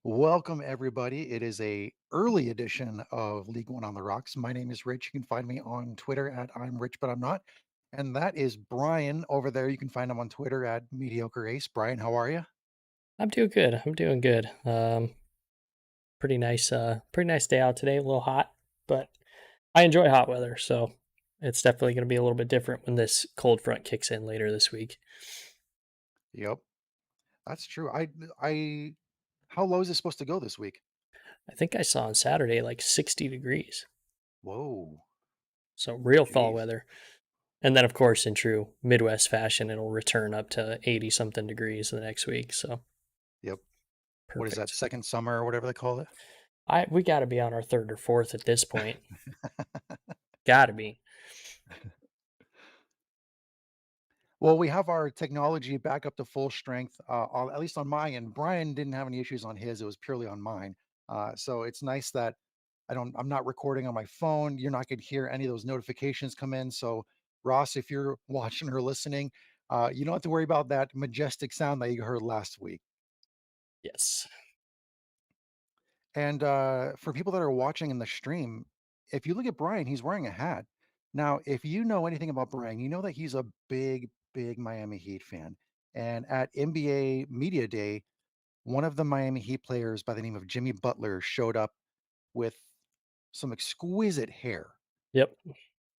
Welcome everybody. It is a early edition of League One on the Rocks. My name is Rich. You can find me on Twitter at I'm Rich, but I'm not. And that is Brian over there. You can find him on Twitter at Mediocre Ace. Brian, how are you? I'm doing good. I'm doing good. Pretty nice day out today. A little hot, but I enjoy hot weather, so it's definitely going to be a little bit different when this cold front kicks in later this week. Yep, that's true. I, how low is it supposed to go this week? I think I saw on Saturday like 60 degrees, Whoa, so real fall geez. weather. And then, of course, in true Midwest fashion, it'll return up to 80 something degrees the next week. So Yep. What is that? perfect. Second summer or whatever they call it? We got to be on our third or fourth at this point. Got to be. Well, we have our technology back up to full strength, at least on my end. Brian didn't have any issues on his; it was purely on mine. So it's nice that I'm not recording on my phone. You're not going to hear any of those notifications come in. So, Ross, if you're watching or listening, you don't have to worry about that majestic sound that you heard last week. Yes. And for people that are watching in the stream, if you look at Brian, he's wearing a hat. Now, if you know anything about Brian, you know that he's a big Miami Heat fan. And at NBA Media Day, one of the Miami Heat players by the name of Jimmy Butler showed up with some exquisite hair. Yep.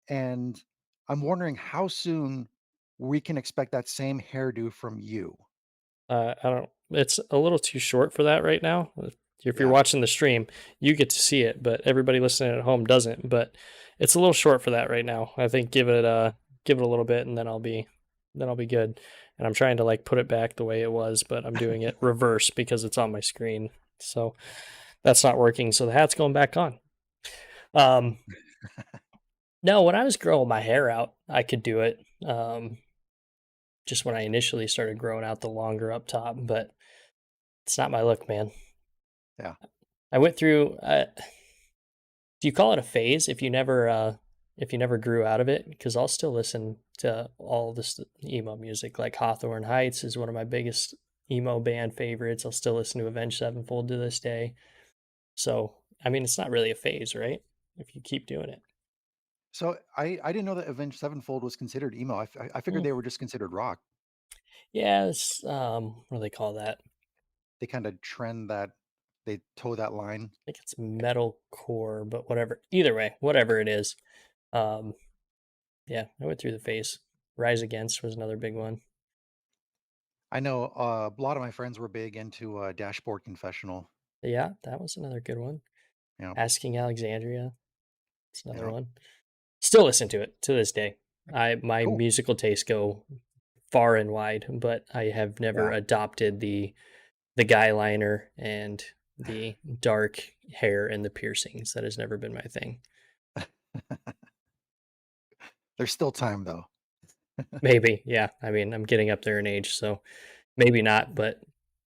And I'm wondering how soon we can expect that same hairdo from you. I don't. It's a little too short for that right now. If you're Yeah. watching the stream, you get to see it, but everybody listening at home doesn't. But it's a little short for that right now. I think give it a little bit, and then I'll be good. And I'm trying to like put it back the way it was, but I'm doing it reverse because it's on my screen. So that's not working. So the hat's going back on. Um, no, when I was growing my hair out, I could do it. Just when I initially started growing out the longer up top, but it's not my look, man. Yeah. I went through. Do you call it a phase if you never grew out of it? Because I'll still listen to all this emo music. Like Hawthorne Heights is one of my biggest emo band favorites. I'll still listen to Avenged Sevenfold to this day. So I mean, it's not really a phase, right? If you keep doing it. So I didn't know that Avenged Sevenfold was considered emo. I figured Mm. they were just considered rock. Yeah, it's what do they call that? They kinda trend that they toe that line. I think it's metal core, but whatever. Either way, whatever it is. Um, yeah, I went through the phase. Rise Against was another big one. I know, a lot of my friends were big into, Dashboard Confessional. Yeah, that was another good one. Yeah, Asking Alexandria, it's another yeah. one. Still listen to it to this day. I my Cool. musical tastes go far and wide, but I have never Yeah. adopted the guy liner and the dark hair and the piercings. That has never been my thing. There's still time, though. Maybe, yeah. I mean, I'm getting up there in age, so maybe not, but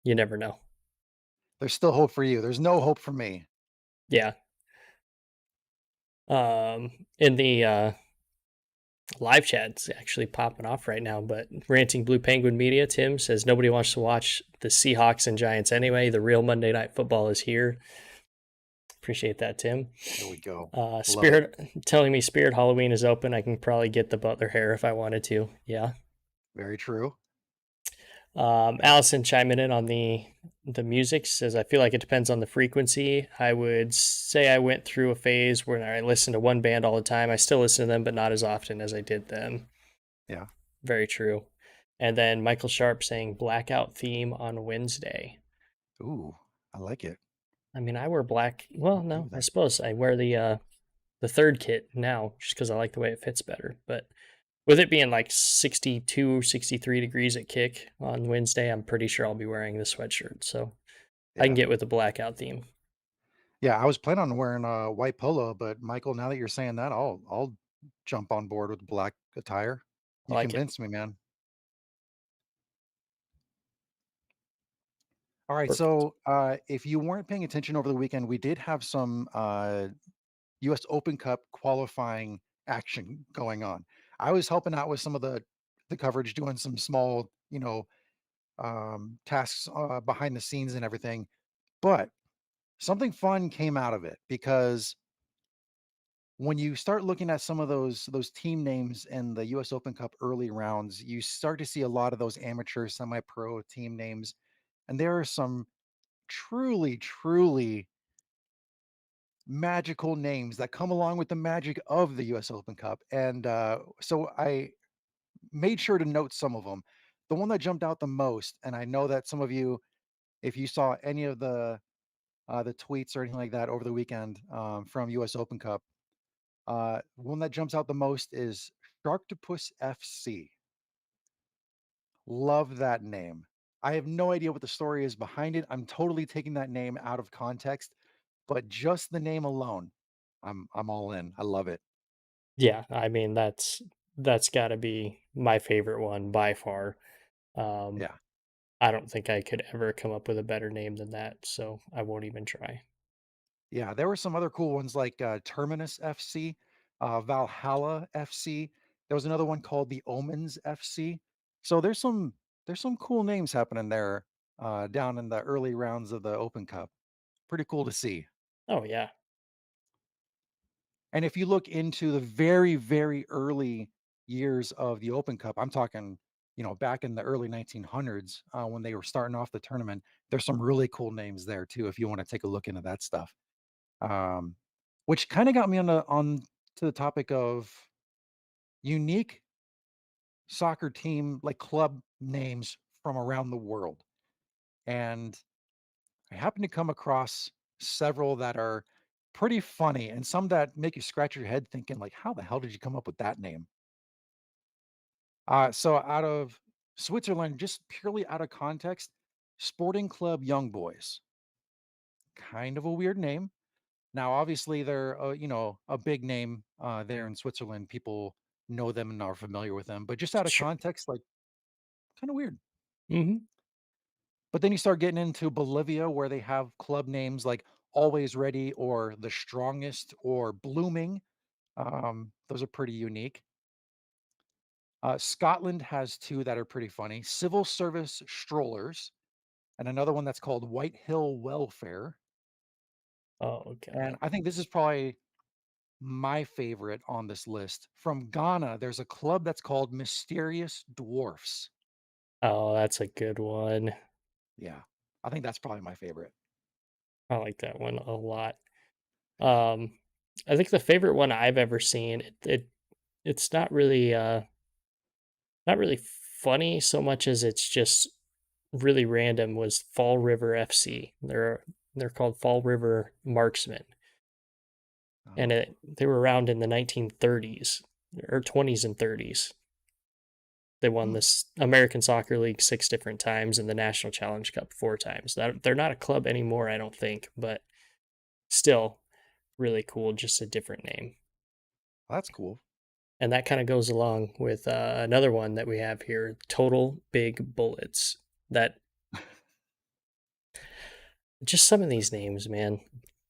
you never know. There's still hope for you. There's no hope for me. Yeah. In the live chat's actually popping off right now, but Ranting Blue Penguin Media, Tim says nobody wants to watch the Seahawks and Giants anyway. The real Monday Night Football is here. Appreciate that, Tim. There we go. Love it. Spirit telling me Spirit Halloween is open. I can probably get the Butler hair if I wanted to. Yeah. Very true. Allison chiming in on the music says I feel like it depends on the frequency. I would say I went through a phase where I listened to one band all the time. I still listen to them, but not as often as I did them. Yeah. Very true. And then Michael Sharp saying blackout theme on Wednesday. Ooh, I like it. I mean, I wear black. Well, I'll do no, I that. suppose I wear the third kit now just because I like the way it fits better. But with it being like 62, 63 degrees at kick on Wednesday, I'm pretty sure I'll be wearing the sweatshirt. So I can Yeah. get with the blackout theme. Yeah, I was planning on wearing a white polo, but Michael, now that you're saying that, I'll jump on board with black attire. I You like it. convinced me, man. All right, Perfect. so, if you weren't paying attention over the weekend, we did have some, US Open Cup qualifying action going on. I was helping out with some of the coverage, doing some small, tasks, behind the scenes and everything. But something fun came out of it because when you start looking at some of those team names in the US Open Cup early rounds, you start to see a lot of those amateur semi-pro team names, and there are some truly, truly magical names that come along with the magic of the US Open Cup. And so I made sure to note some of them. The one that jumped out the most, and I know that some of you, if you saw any of the tweets or anything like that over the weekend from US Open Cup, one that jumps out the most is Sharktopus FC. Love that name. I have no idea what the story is behind it. I'm totally taking that name out of context, but just the name alone, I'm all in. I love it. Yeah, I mean, that's gotta be my favorite one by far. Um, Yeah. I don't think I could ever come up with a better name than that, so I won't even try. Yeah, there were some other cool ones like, Terminus FC, Valhalla FC. There was another one called the Omens FC. So there's some cool names happening there, down in the early rounds of the Open Cup. Pretty cool to see. Oh, yeah. And if you look into the very, very early years of the Open Cup, I'm talking, back in the early 1900s, when they were starting off the tournament, there's some really cool names there too, if you wanna take a look into that stuff. Um, which kinda got me on to the topic of unique soccer team, like, club names from around the world, and I happened to come across several that are pretty funny and some that make you scratch your head thinking, like, "How the hell did you come up with that name?" So out of Switzerland, just purely out of context, Sporting Club Young Boys. Kind of a weird name. Now, obviously, they're a big name there in Switzerland. People know them and are familiar with them, but just out of Sure. context, like kind of weird. Mhm. But then you start getting into Bolivia, where they have club names like Always Ready or The Strongest or Blooming. Those are pretty unique. Scotland has two that are pretty funny: Civil Service Strollers, and another one that's called White Hill Welfare. Oh, And okay. I think this is probably my favorite on this list. From Ghana, there's a club that's called Mysterious Dwarfs. Oh, that's a good one. Yeah, I think that's probably my favorite. I like that one a lot. Um, I think the favorite one I've ever seen, it's not really funny so much as it's just really random, was Fall River FC. They're called Fall River Marksmen, and Oh, they were around in the 1930s or 20s and 30s. They won hmm, this American Soccer League 6 different times and the National Challenge Cup 4 times. They're not a club anymore, I don't think, but still really cool, just a different name. that's cool. And that kinda goes along with, another one that we have here, Total Big Bullets. That just some of these names, man.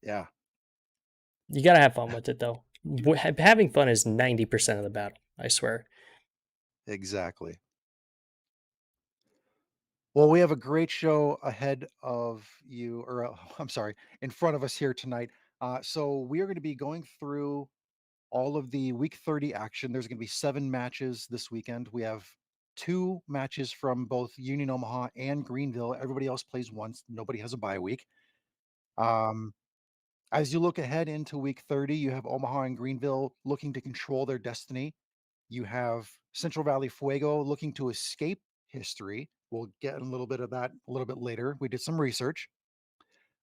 Yeah, You gotta have fun with it, though. Having fun is 90% of the battle, I swear. exactly. Well, we have a great show ahead of you, or I'm sorry, in front of us here tonight. So we are going to be going through all of the week 30 action. There's going to be 7 matches this weekend. We have 2 matches from both Union Omaha and Greenville. Everybody else plays once. Nobody has a bye week. Um, as you look ahead into week 30, you have Omaha and Greenville looking to control their destiny. You have Central Valley Fuego looking to escape history. We'll get a little bit of that a little bit later. We did some research.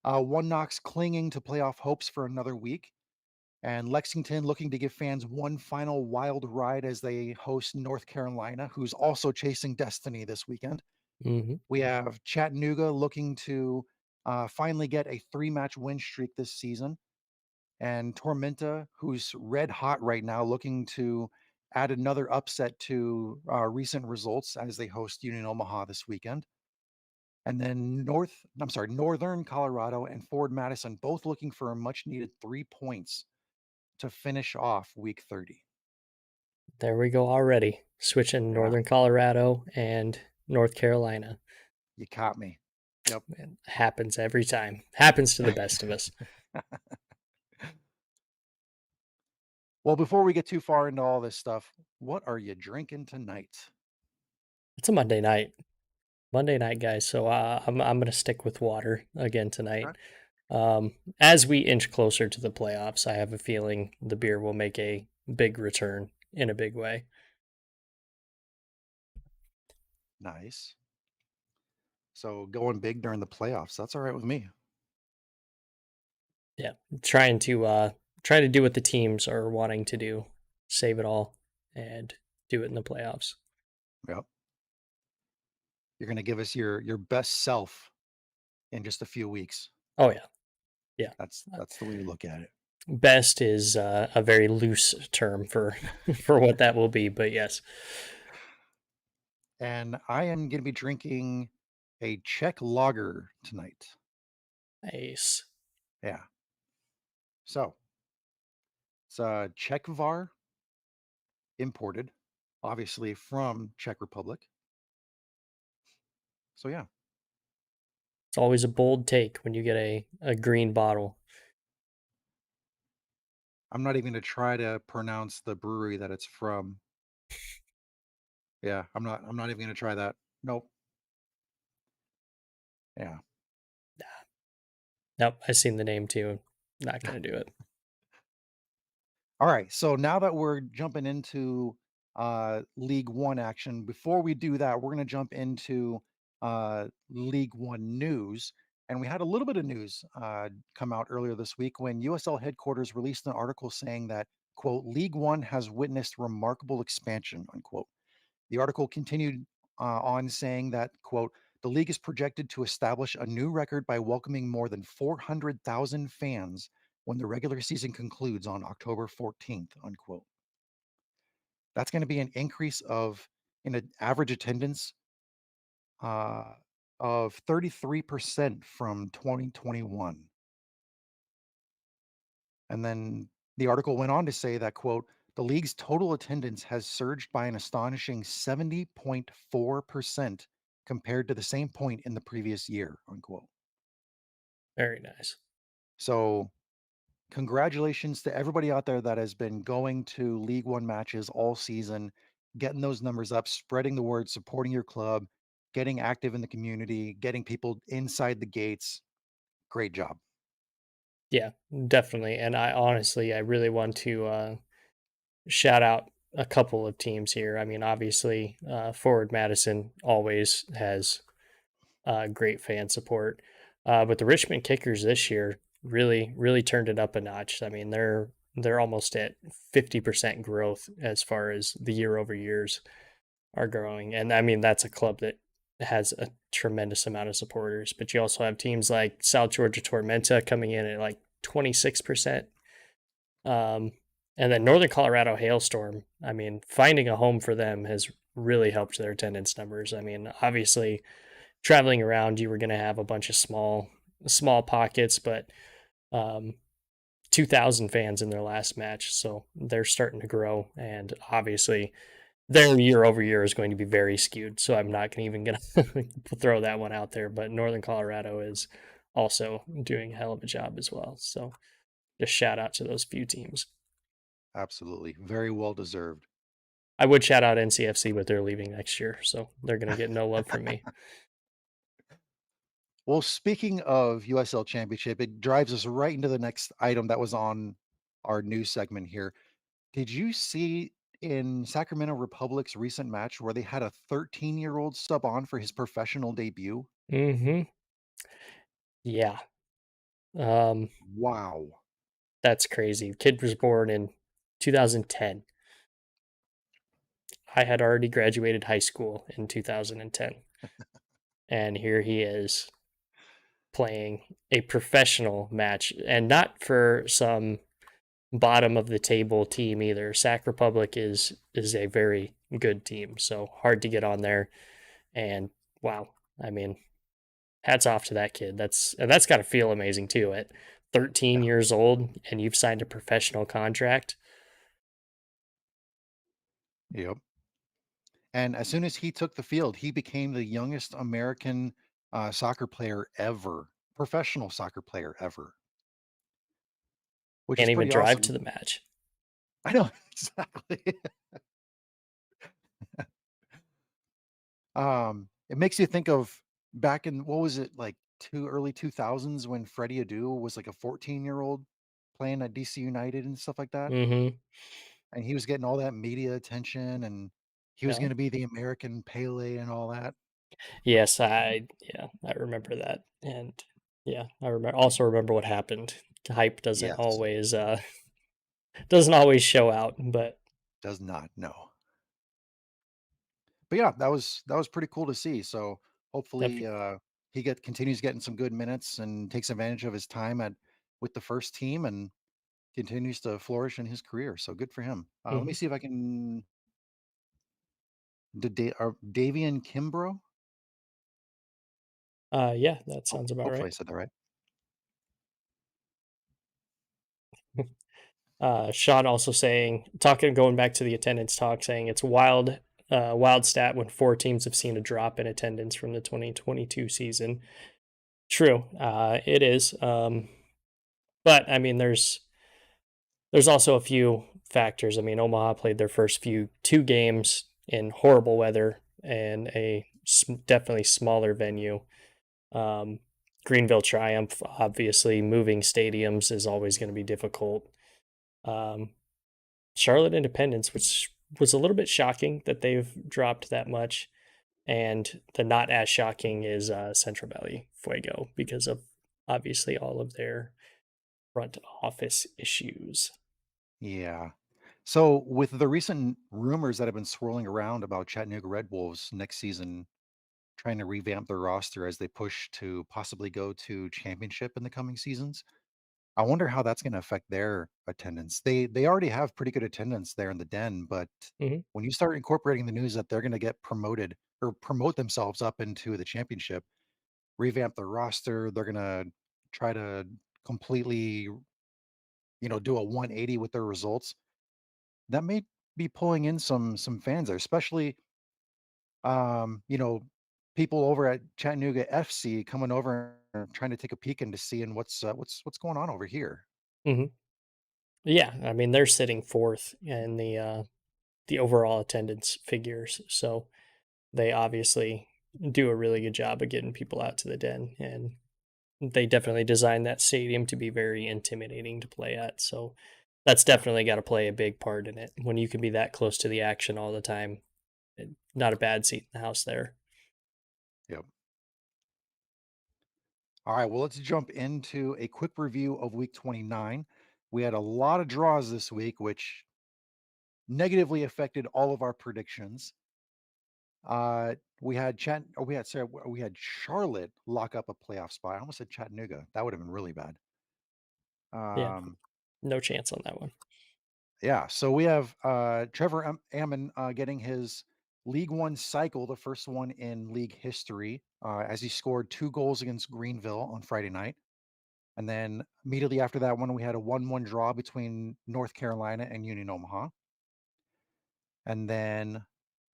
One Knox clinging to playoff hopes for another week, and Lexington looking to give fans one final wild ride as they host North Carolina, who's also chasing destiny this weekend. Mhm. We have Chattanooga looking to finally get a 3-match win streak this season, and Tormenta, who's red hot right now, looking to add another upset to recent results as they host Union Omaha this weekend. And then Northern Colorado and Ford Madison both looking for a much needed 3 points to finish off week 30. There we go already, switching Yeah, Northern Colorado and North Carolina. you caught me. Yep. Man, happens every time. Happens to the best of us. Well, before we get too far into all this stuff, what are you drinking tonight? It's a Monday night, guys. So I'm gonna stick with water again Okay. tonight. As we inch closer to the playoffs, I have a feeling the beer will make a big return in a big way. Nice. So going big during the playoffs, that's all right with me. Yeah, trying to do what the teams are wanting to do, save it all, and do it in the playoffs. Yep. You're gonna give us your best self in just a few weeks. Oh yeah, yeah. That's the way you look at it. Best is a very loose term for for what that will be, but yes, And I am gonna be drinking a Czech lager tonight. nice. Yeah. So it's a Czech var imported, obviously from Czech Republic. So yeah, It's always a bold take when you get a green bottle. I'm not even gonna try to pronounce the brewery that it's from. Yeah, I'm not even gonna try that. Nope. Yeah. Nope, I seen the name too. Not gonna do it. All right. So now that we're jumping into League One action, before we do that, we're gonna jump into League One news. And we had a little bit of news come out earlier this week when USL headquarters released an article saying that, quote, League One has witnessed remarkable expansion, unquote. The article continued on saying that, quote, the league is projected to establish a new record by welcoming more than 400,000 fans when the regular season concludes on October 14th, unquote. That's going to be an increase of in an average attendance uh, of 33% from 2021. And then the article went on to say that, quote, the league's total attendance has surged by an astonishing 70.4% compared to the same point in the previous year, unquote. Very nice. So, congratulations to everybody out there that has been going to League One matches all season, getting those numbers up, spreading the word, supporting your club, getting active in the community, getting people inside the gates. Great job. Yeah, definitely. And I really want to shout out a couple of teams here. I mean, obviously, Forward Madison always has great fan support, but the Richmond Kickers this year really turned it up a notch. I mean, they're almost at 50% growth as far as the year over years are growing, and I mean that's a club that has a tremendous amount of supporters. But you also have teams like South Georgia Tormenta coming in at like 26%. Um, and then Northern Colorado Hailstorm, I mean, finding a home for them has really helped their attendance numbers. I mean, obviously, traveling around, you were going to have a bunch of small pockets, but um, 2,000 fans in their last match, so they're starting to grow, and obviously, their year over year is going to be very skewed. So I'm not even going to throw that one out there. But Northern Colorado is also doing a hell of a job as well. So just shout out to those few teams. Absolutely. Very well deserved. I would shout out NCFC, but they're leaving next year, so they're gonna get no love from me. Well, speaking of USL Championship, it drives us right into the next item that was on our news segment here. Did you see in Sacramento Republic's recent match where they had a 13-year-old sub on for his professional debut? Hmm. Yeah, um, Wow. that's crazy. Kid was born in 2010. I had already graduated high school in 2010, and here he is playing a professional match, and not for some bottom of the table team either. Sac Republic is a very good team, so hard to get on there. And wow, I mean, hats off to that kid. That's got to feel amazing too. At 13 Yeah. years old, and you've signed a professional contract. Yep. And as soon as he took the field, he became the youngest American soccer player ever, professional soccer player ever, which Can't is even pretty drive awesome. to the match. I know exactly. It makes you think of back in what was it like two early 2000s when Freddie Adu was like a 14-year-old playing at DC United and stuff like that, Mhm. and he was getting all that media attention, and he was Yeah. going to be the American Pele and all that. Yes, I remember that, and yeah, also remember what happened. Hype Yes, doesn't always show out, but does not know. But yeah, that was pretty cool to see. So hopefully definitely. he get continues getting some good minutes and takes advantage of his time at with the first team and continues to flourish in his career. So good for him. Let me Mhm. see if I can Davian Kimbrough. Yeah, that sounds about Hopefully I right. said that right. Sean also saying, going back to the attendance talk, saying it's wild stat when 4 teams have seen a drop in attendance from the 2022 season. True, it is. But I mean, there's also a few factors. I mean, Omaha played their first few 2 games in horrible weather and definitely smaller venue. Um, Greenville Triumph, obviously, moving stadiums is always going to be difficult. Um, Charlotte Independence, which was a little bit shocking that they've dropped that much. And the not as shocking is Central Valley Fuego because of obviously all of their front office issues. Yeah. So with the recent rumors that have been swirling around about Chattanooga Red Wolves next season trying to revamp their roster as they push to possibly go to championship in the coming seasons, I wonder how that's gonna affect their attendance. They already have pretty good attendance there in the Den, but Hmm. when you start incorporating the news that they're gonna get promoted or promote themselves up into the championship, revamp their roster, they're gonna try to completely, do a 180 with their results. That may be pulling in some fans there, especially, um, you know, people over at Chattanooga FC coming over and trying to take a peek into seeing what's going on over here. Hmm. Yeah, I mean they're sitting fourth in the overall attendance figures, so they obviously do a really good job of getting people out to the Den, and they definitely designed that stadium to be very intimidating to play at. So that's Yeah. definitely got to play a big part in it. When you can be that close to the action all the time, not a bad seat in the house there. Yep. All right, well, let's jump into a quick review of week 29. We had a lot of draws this week, which negatively affected all of our predictions. We had sorry, we had Charlotte lock up a playoff spot. I almost said Chattanooga. That would have been really bad. Yeah, Um, no chance on that one. yeah, so we have Trevor Ammon getting his League One cycle, the first one in league history, as he scored 2 goals against Greenville on Friday night. And then immediately after that one, we had a 1-1 draw between North Carolina and Union Omaha. And then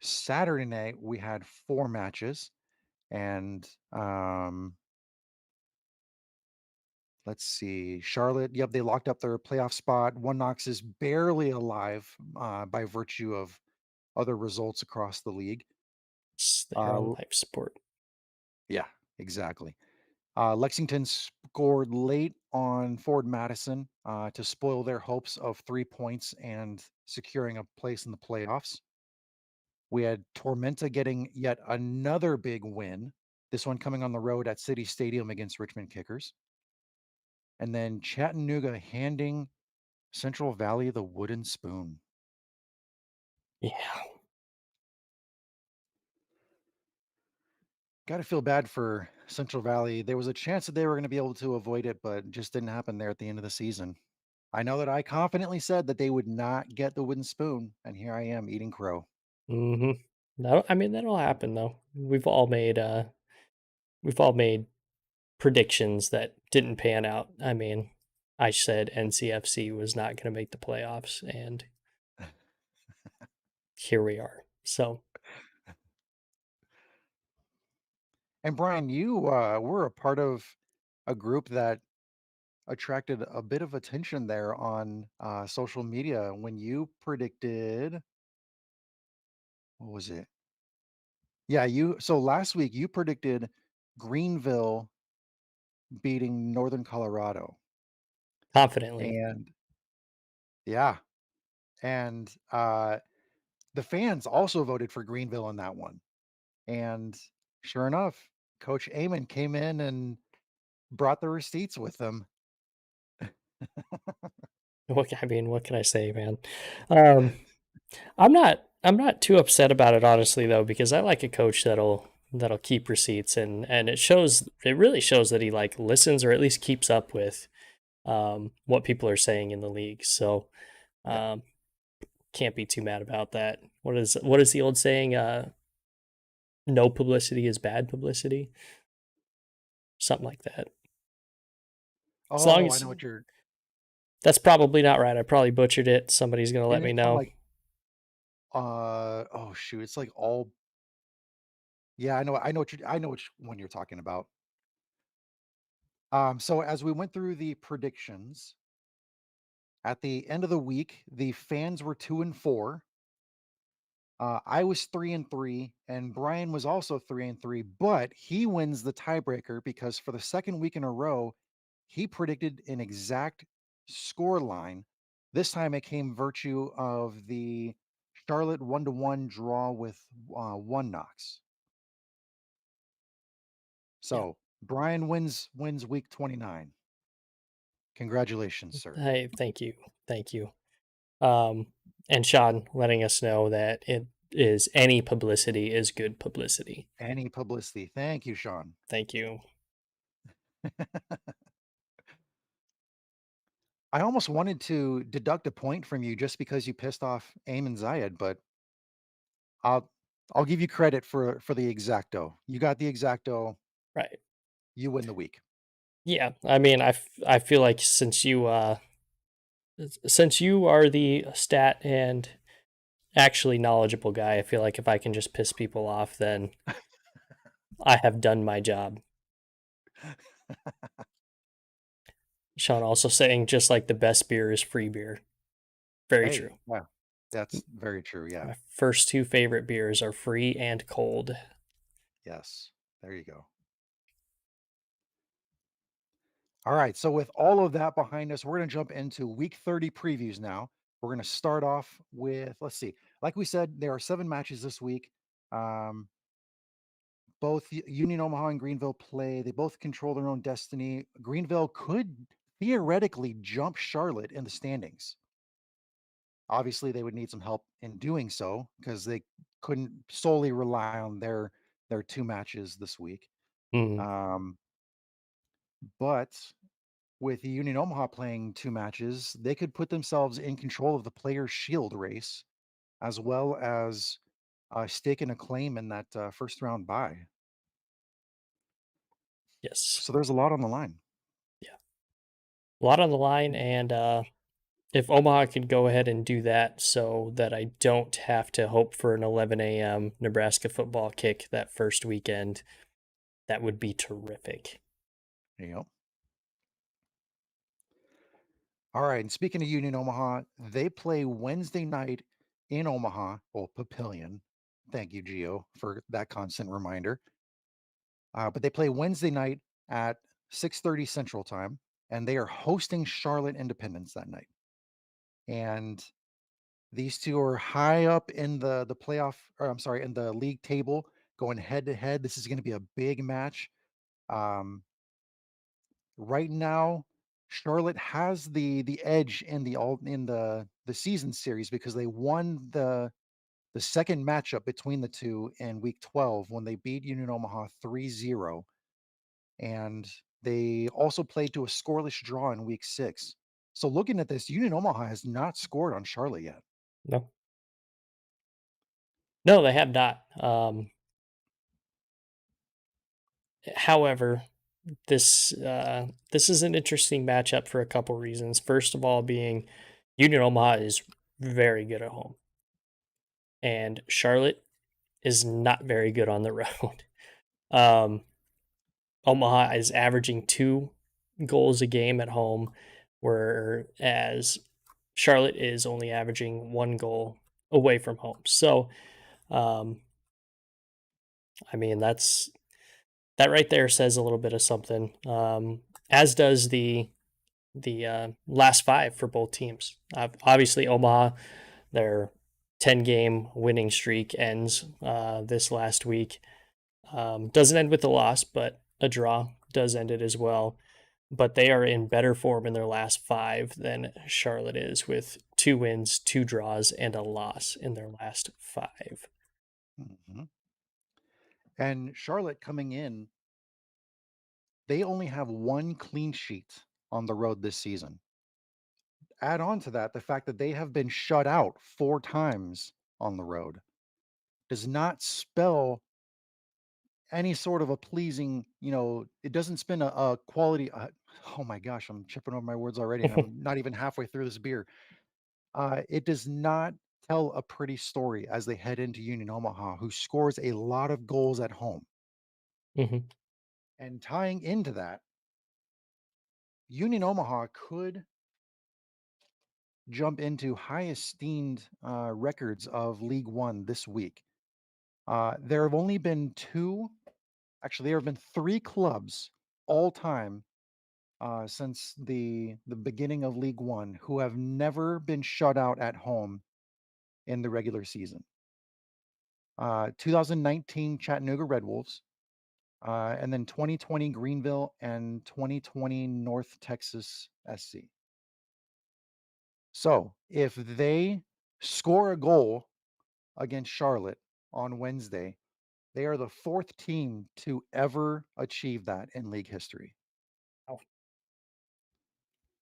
Saturday night, we had 4 matches. And let's see, Charlotte, yep, they locked up their playoff spot. One Knox is barely alive by virtue of other results across the league. It's their own Uh, life sport. yeah, exactly. Lexington scored late on Ford Madison to spoil their hopes of 3 points and securing a place in the playoffs. We had Tormenta getting yet another big win, this one coming on the road at City Stadium against Richmond Kickers. And then Chattanooga handing Central Valley the wooden spoon. Yeah. Got to feel bad for Central Valley. There was a chance that they were going to be able to avoid it, but it just didn't happen there at the end of the season. I know that I confidently said that they would not get the wooden spoon, and here I am eating crow. Hmm. No, I mean that'll happen though. We've all made predictions that didn't pan out. I mean, I said NCFC was not going to make the playoffs, and here we are. So, And Brian, you were a part of a group that attracted a bit of attention there on social media when you predicted, what was it? Yeah, you so last week you predicted Greenville beating Northern Colorado. confidently. And yeah, and the fans also voted for Greenville on that one. And sure enough, Coach Amon came in and brought the receipts with them. I mean, what can I say, man? Um, I'm not too upset about it honestly though, because I like a coach that'll keep receipts, and it really shows that he like listens or at least keeps up with what people are saying in the league. So Yeah. um, can't be too mad about that. What is the old saying? No publicity is bad publicity, something like that. As long Oh, I as know what you're. that's probably not right. I probably butchered it. Somebody's gonna let Isn't me it something know. like oh shoot, it's like all. Yeah, I know which one you're talking about. So as we went through the predictions, at the end of the week, the fans were 2-4. I was 3-3, and Brian was also 3-3, but he wins the tiebreaker because for the second week in a row, he predicted an exact score line. This time it came virtue of the Charlotte 1-1 draw with one knocks. Yeah. So Brian wins week 29. Congratulations, sir. Hey, thank you. Um, and Sean letting us know that it is any publicity is good publicity. Any publicity. Thank you, Sean. Thank you. I almost wanted to deduct a point from you just because you pissed off Eamon Zayed, but I'll I'll give you credit for the exacto. You got the exacto, Right. you win the week. Yeah. I mean, I feel like since you are the stat and actually knowledgeable guy, I feel like if I can just piss people off, then I have done my job. Sean also saying just like the best beer is free beer. Very true. Hey, yeah, that's very true. Yeah. My first two favorite beers are free and cold. Yes. There you go. All right. So with all of that behind us, we're going to jump into week 30 previews now. We're going to start off with, let's see, like we said, there are 7 matches this week. Um, both Union Omaha and Greenville play. They both control their own destiny. Greenville could theoretically jump Charlotte in the standings. Obviously, they would need some help in doing so because they couldn't solely rely on their 2 matches this week. Mm, Um, but with Union Omaha playing 2 matches, they could put themselves in control of the Players' Shield race as well as staking a claim in that first round bye. yes. So there's a lot on the line. Yeah. A lot on the line, and if Omaha could go ahead and do that so that I don't have to hope for an 11 a.m. Nebraska football kick that first weekend, that would be terrific. You know. All right. And speaking of Union Omaha, they play Wednesday night in Omaha, well, Papillion. Thank you, Gio, for that constant reminder. But they play Wednesday night at 6:30 Central Time, and they are hosting Charlotte Independence that night. And these two are high up in the playoff, or I'm sorry, in the league table, going head to head. This is going to be a big match. Um, right now, Charlotte has the edge in the season series because they won the second matchup between the two in week 12 when they beat Union Omaha 3-0. And they also played to a scoreless draw in week 6. So looking at this, Union Omaha has not scored on Charlotte yet. No, no, they have not. However, this is an interesting matchup for a couple reasons. First of all, being Union Omaha is very good at home, and Charlotte is not very good on the road. Omaha is averaging 2 goals a game at home, whereas Charlotte is only averaging 1 goal away from home. So, um, I mean, that right there says a little bit of something, as does the last 5 for both teams. Obviously, Omaha, their 10-game winning streak ends, this last week. Doesn't end with a loss, but a draw does end it as well. But they are in better form in their last 5 than Charlotte is, with 2 wins, 2 draws, and a loss in their last 5. Mhm. And Charlotte coming in, they only have 1 clean sheet on the road this season. Add on to that the fact that they have been shut out 4 times on the road does not spell any sort of a pleasing, it doesn't spin a quality, oh my gosh, I'm tripping over my words already, and I'm not even halfway through this beer. It does not tell a pretty story as they head into Union Omaha, who scores a lot of goals at home. Mhm. And tying into that, Union Omaha could jump into high esteemed records of League One this week. There have only been two, actually, there have been three clubs all time since the beginning of League One who have never been shut out at home in the regular season. 2019 Chattanooga Red Wolves, and then 2020 Greenville and 2020 North Texas SC. So if they score a goal against Charlotte on Wednesday, they are the fourth team to ever achieve that in league history. Wow.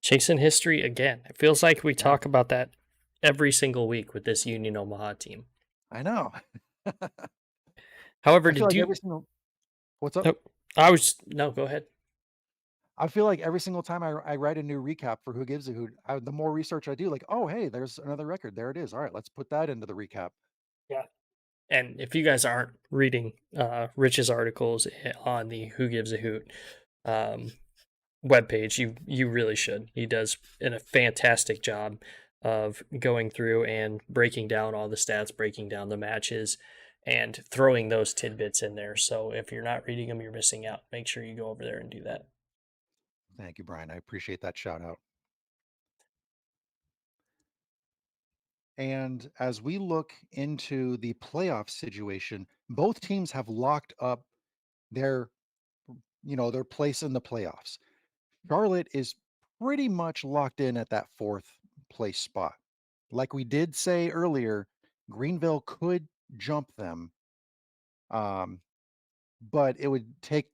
Chasing history again. It feels like we Yeah, talk about that every single week with this Union Omaha team. I know. However, I feel did like you every single what's up? oh, I was no, go ahead. I feel like every single time I write a new recap for Who Gives a Hoot, the more research I do, like, oh, hey, there's another record. There it is. All right, let's put that into the recap. Yeah. And if you guys aren't reading Rich's articles on the Who Gives a Hoot um, webpage, you really should. He does a fantastic job of going through and breaking down all the stats, breaking down the matches, and throwing those tidbits in there. So if you're not reading them, you're missing out. Make sure you go over there and do that. Thank you, Brian. I appreciate that shout out. And as we look into the playoff situation, both teams have locked up their, their place in the playoffs. Charlotte is pretty much locked in at that fourth place spot. Like we did say earlier, Greenville could jump them, um, but it would take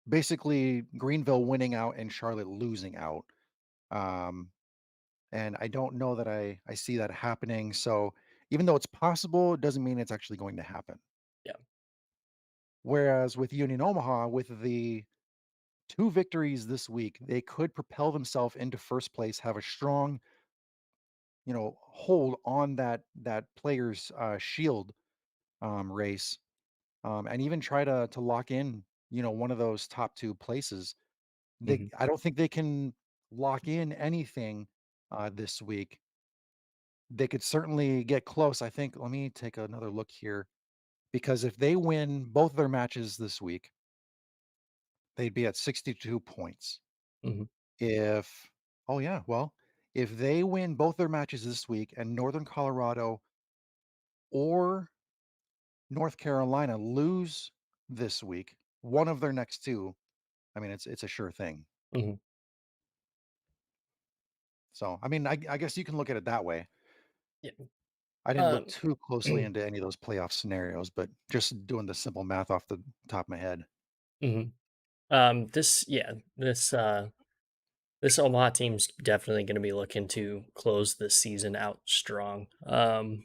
basically Greenville winning out and Charlotte losing out. Um, and I don't know that I see that happening. So even though it's possible, it doesn't mean it's actually going to happen. Yeah. Whereas with Union Omaha, with the two victories this week, they could propel themselves into first place, have a strong, hold on that player's shield race, and even try to lock in, one of those top two places. Hmm. I don't think they can lock in anything this week. They could certainly get close. I think. Let me take another look here because if they win both their matches this week, they'd be at 62 points. Hmm. If oh yeah, well, if they win both their matches this week and Northern Colorado or North Carolina lose this week, one of their next two, I mean it's a sure thing. Hmm. So, I mean, I guess you can look at it that way. Yeah. I didn't look Um, too closely into any of those playoff scenarios, but just doing the simple math off the top of my head. mhm. This yeah, this Omaha team's definitely going to be looking to close the season out strong. And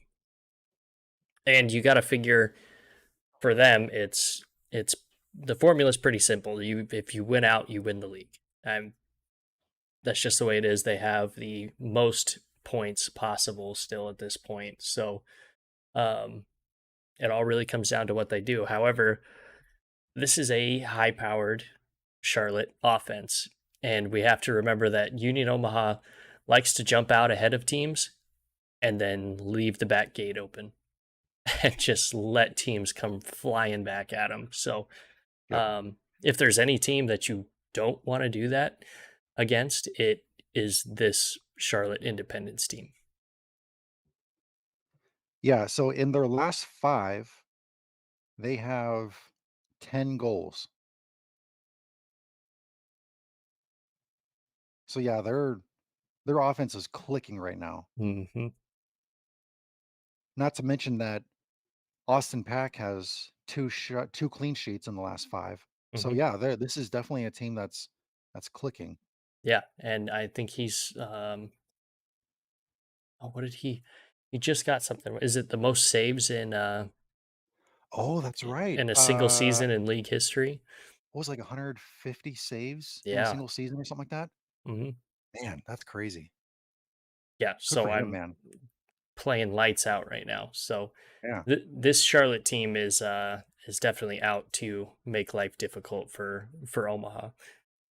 you got to figure for them, it's the formula is pretty simple. You if you win out, you win the league. And that's just the way it is. They have the most points possible still at this point. So um, it all really comes down to what they do. However, this is a high powered. Charlotte offense. And we have to remember that Union Omaha likes to jump out ahead of teams and then leave the back gate open and just let teams come flying back at them. So, Yep. if there's any team that you don't want to do that against, it is this Charlotte Independence team. Yeah, so in their last 5, they have 10 goals. So yeah, their offense is clicking right now. Hmm. Not to mention that Austin Pack has 2 clean sheets in the last 5. So Hmm. yeah, this is definitely a team that's clicking. Yeah, and I think he's oh, what did he just got something. Is it the most saves Oh, that's right. in a single season in league history? What was it, like 150 saves in a Yeah. single season or something like that? Hmm. Man, that's crazy. Yeah, Good for so him, I'm man. playing lights out right now. So Yeah, this Charlotte team is definitely out to make life difficult for Omaha.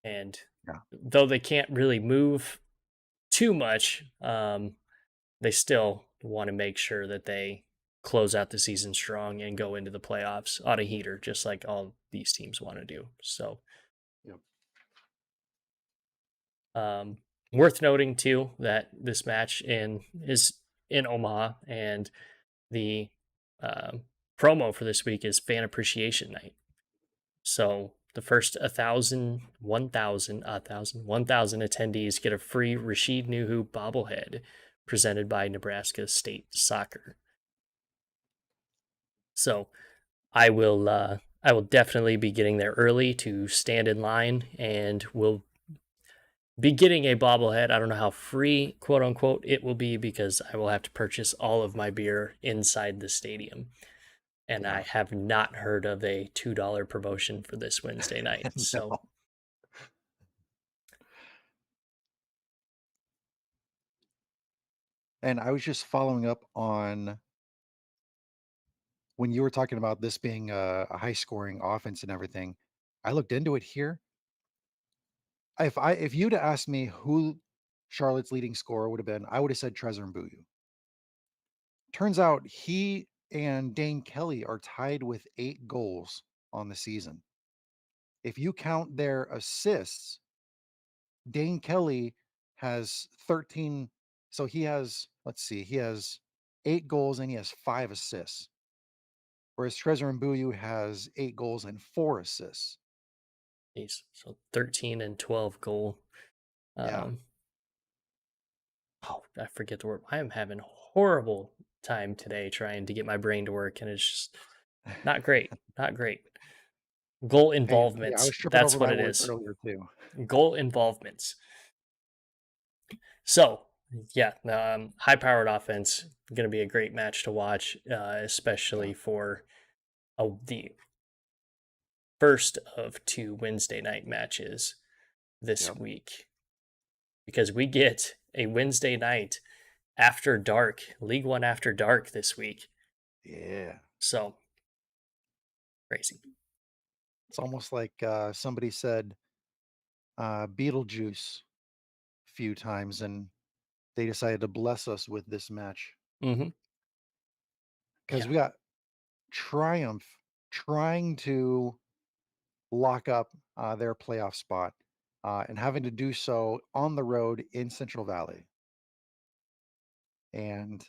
And yeah, though they can't really move too much, they still want to make sure that they close out the season strong and go into the playoffs on a heater, just like all these teams want to do. So, yep, um, worth noting too that this match in is in Omaha, and the um, promo for this week is Fan Appreciation Night. So the first 1,000 attendees get a free Rashid Nuhu bobblehead presented by Nebraska State Soccer. So I will definitely be getting there early to stand in line, and will be getting a bobblehead. I don't know how free, quote unquote, it will be, because I will have to purchase all of my beer inside the stadium. And I yeah. have not heard of a $2 promotion for this Wednesday night. So, No. And I was just following up on when you were talking about this being a high scoring offense and everything. I looked into it here. If you'd asked me who Charlotte's leading scorer would have been, I would have said Trezor Mbuyu. Turns out he and Dane Kelly are tied with 8 goals on the season. If you count their assists, Dane Kelly has 13. So he has, let's see, he has 8 goals and he has 5 assists, whereas Trezor Mbuyu has 8 goals and 4 assists. geez, so 13 and 12 goal. Yeah. Um, oh, I forget the word. I am having horrible time today trying to get my brain to work, and it's just not great. Not great. Goal Hey, I involvements. was tripping That's over what my it words is. earlier too. Goal involvements. So, yeah, high powered offense, going to be a great match to watch, Yeah. especially for the first of two Wednesday night matches this Yep. week, because we get a Wednesday night after dark, League One after dark this week. Yeah. So crazy. It's almost like somebody said Beetlejuice a few times and they decided to bless us with this match Hmm. because Yeah. we got Triumph trying to lock up their playoff spot and having to do so on the road in Central Valley. And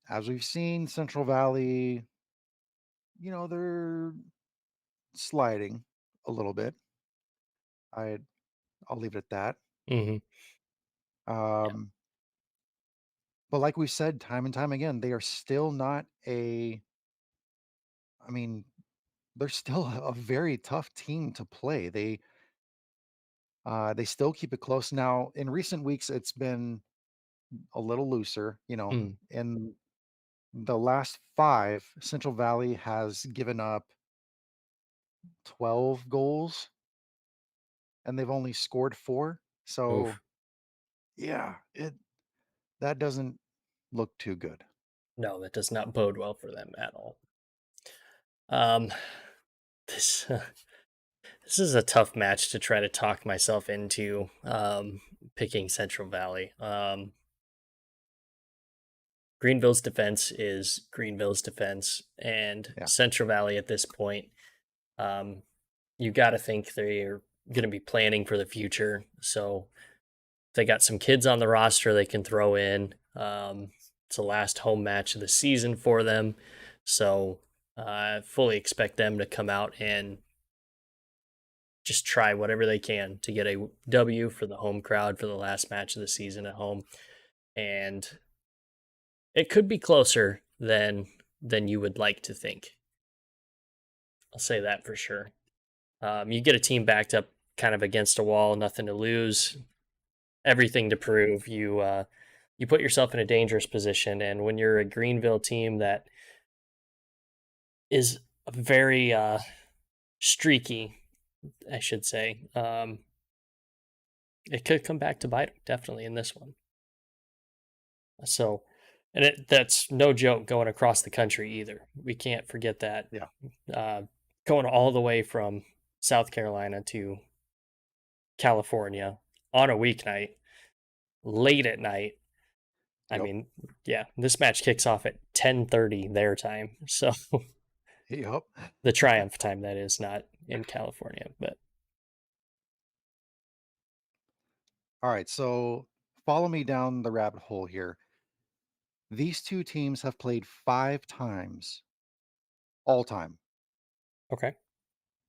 as we've seen, Central Valley, they're sliding a little bit. I I'll leave it at that. Hmm. Yeah. Um, but like we said time and time again, they are still not a. I mean, they're still a very tough team to play. They still keep it close. Now, in recent weeks, it's been a little looser. Mm. In the last 5, Central Valley has given up 12 goals and they've only scored 4. So Oof. yeah, it that doesn't look too good. No, that does not bode well for them at all. Um, this This is a tough match to try to talk myself into picking Central Valley. Greenville's defense is Greenville's defense, and Yeah, Central Valley at this point, um, you got to think they're going to be planning for the future. So they got some kids on the roster they can throw in. It's the last home match of the season for them, so I fully expect them to come out and just try whatever they can to get a W for the home crowd for the last match of the season at home. And it could be closer than you would like to think. I'll say that for sure. You get a team backed up kind of against a wall, nothing to lose, everything to prove. You put yourself in a dangerous position, and when you're a Greenville team that is very streaky, I should say, it could come back to bite 'em, definitely in this one. So, and that's no joke going across the country either. We can't forget that. yeah. Uh, Going all the way from South Carolina to California on a weeknight, late at night. I Yep. mean, yeah, this match kicks off at 10:30 their time. So Yep. the triumph time that is not in California, but All right, so follow me down the rabbit hole here. These two teams have played 5 times all time. okay.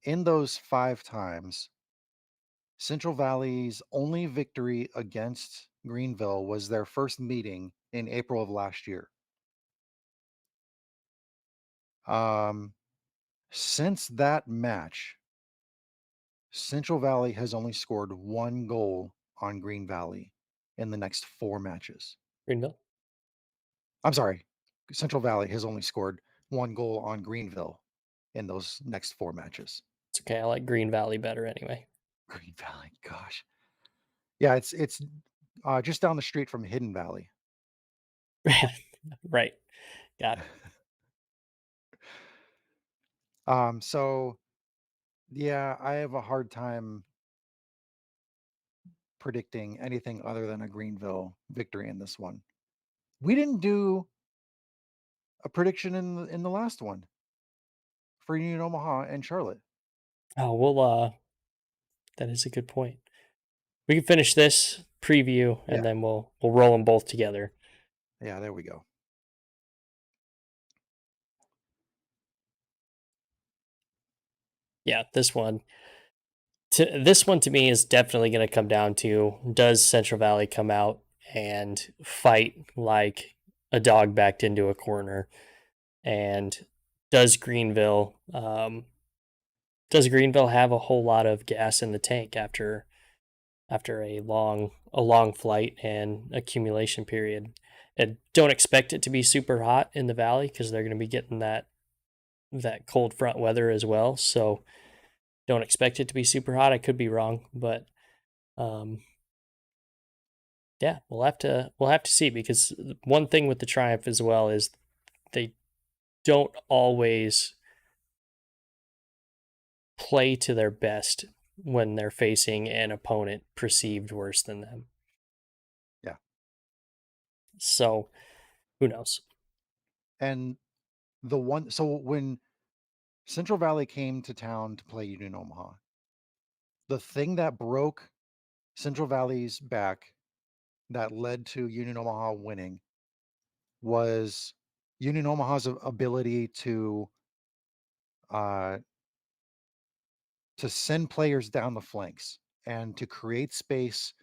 In those 5 times, Central Valley's only victory against Greenville was their first meeting in April of last year. Um, since that match, Central Valley has only scored 1 goal on Green Valley in the next 4 matches. Greenville. I'm sorry, Central Valley has only scored 1 goal on Greenville in those next 4 matches. It's okay. I like Green Valley better anyway. Green Valley, gosh. Yeah, it's just down the street from Hidden Valley. Right. Got it. So yeah, I have a hard time predicting anything other than a Greenville victory in this one. We didn't do a prediction in the last one for Union Omaha and Charlotte. Oh, that is a good point. We can finish this preview and Yeah, then we'll roll them both together. yeah, there we go. Yeah, this one to me is definitely going to come down to, does Central Valley come out and fight like a dog backed into a corner, and does Greenville have a whole lot of gas in the tank after a long flight and accumulation period. And don't expect it to be super hot in the valley because they're going to be getting that cold front weather as well. So don't expect it to be super hot. I could be wrong, but um, yeah, we'll have to see, because one thing with the Triumph as well is they don't always play to their best when they're facing an opponent perceived worse than them. Yeah, So who knows? and when Central Valley came to town to play Union Omaha, the thing that broke Central Valley's back that led to Union Omaha winning was Union Omaha's ability uh, to send players down the flanks and to create space,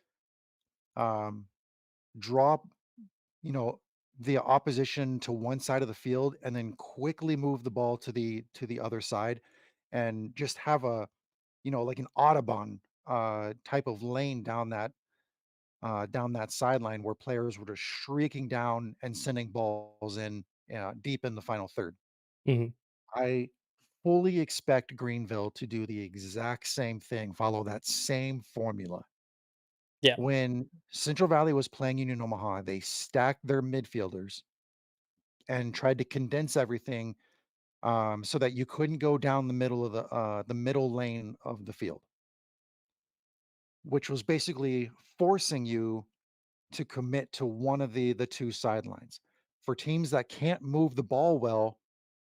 um, draw, you know, the opposition to one side of the field, and then quickly move the ball to the other side, and just have a like an Audubon type of lane down that sideline where players were just shrieking down and sending balls in deep in the final third. Mhm. I fully expect Greenville to do the exact same thing, follow that same formula. Yeah. When Central Valley was playing Union Omaha, they stacked their midfielders and tried to condense everything so that you couldn't go down the middle lane of the field, which was basically forcing you to commit to one of the two sidelines. For teams that can't move the ball well,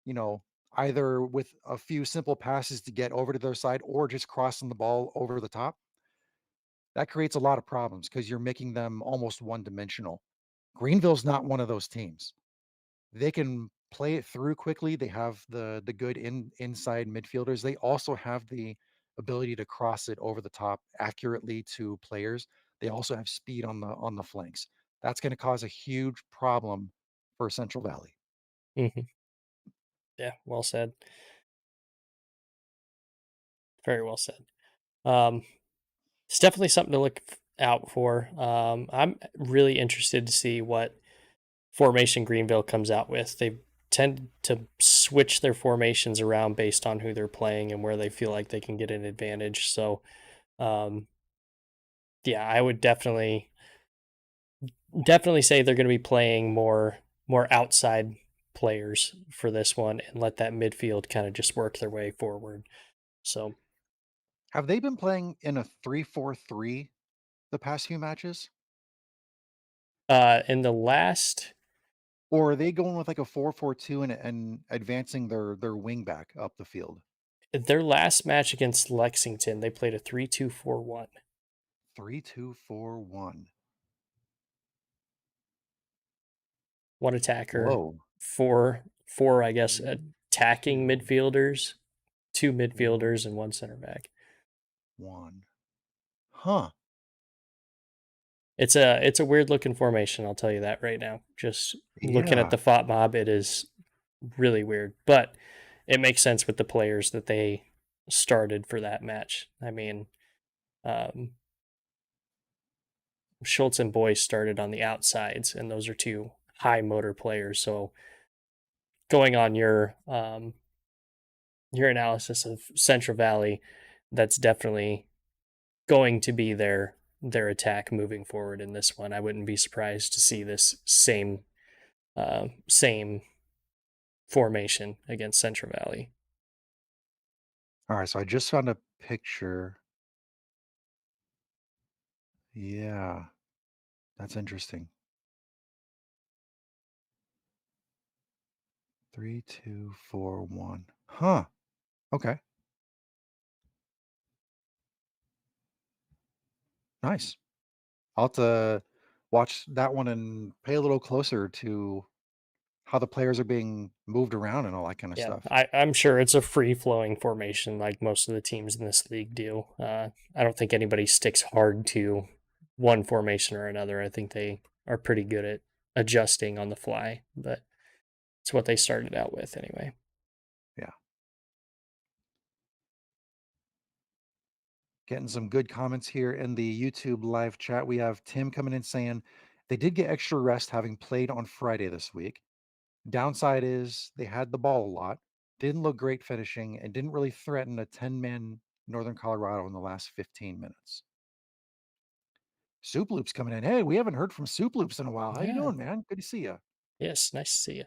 you know, either with a few simple passes to get over to their side or just crossing the ball over the top, that creates a lot of problems because you're making them almost one dimensional. Greenville's not one of those teams. They can play it through quickly. They have the good inside midfielders. They also have the ability to cross it over the top accurately to players. They also have speed on the flanks. That's going to cause a huge problem for Central Valley. Mhm. Yeah, well said. Very well said. Um, it's definitely something to look out for. I'm really interested to see what formation Greenville comes out with. They tend to switch their formations around based on who they're playing and where they feel like they can get an advantage. So, um, yeah, I would definitely say they're going to be playing more outside players for this one and let that midfield kind of just work their way forward. So, Have they been playing in a 3-4-3 the past few matches? in the last Or are they going with like a 4-4-2 and advancing their wing back up the field? their last match against Lexington, they played a 3-2-4-1. 3-2-4-1. One attacker, Whoa. four, I guess, Three, attacking two, midfielders, two midfielders, four, and one center back. one. Huh. It's a weird looking formation, I'll tell you that right now. Just looking at Yeah. the FOT mob, it is really weird, but it makes sense with the players that they started for that match. I mean, um, Schultz and Boyce started on the outsides, and those are two high motor players. So going on your analysis of Central Valley, that's definitely going to be their attack moving forward in this one. I wouldn't be surprised to see this same formation against Central Valley. All right. So I just found a picture. Yeah. That's interesting. 3-2-4-1. Huh. Okay. Nice. I'll have to watch that one and pay a little closer to how the players are being moved around and all that kind of Yeah, stuff. I'm sure it's a free flowing formation like most of the teams in this league do. I don't think anybody sticks hard to one formation or another. I think they are pretty good at adjusting on the fly, but it's what they started out with anyway. Yeah. Getting some good comments here in the YouTube live chat. We have Tim coming in saying they did get extra rest having played on Friday this week. Downside is they had the ball a lot, didn't look great finishing, and didn't really threaten a 10-man Northern Colorado in the last 15 minutes. Soup Loops coming in. Hey, we haven't heard from Soup Loops in a while. How you Yeah. doing, man? Good to see you. Yes. Nice to see you.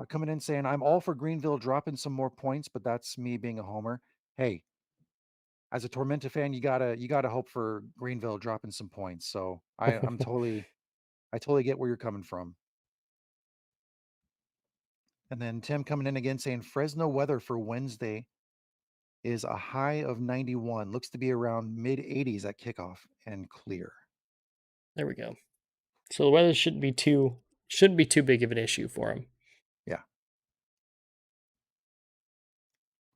Coming in saying I'm all for Greenville dropping some more points, but that's me being a homer. Hey, as a Tormenta fan, you gotta hope for Greenville dropping some points. So I totally get where you're coming from. And then Tim coming in again saying Fresno weather for Wednesday is a high of 91. Looks to be around mid 80s at kickoff and clear. There we go. So the weather shouldn't be too big of an issue for them. Yeah,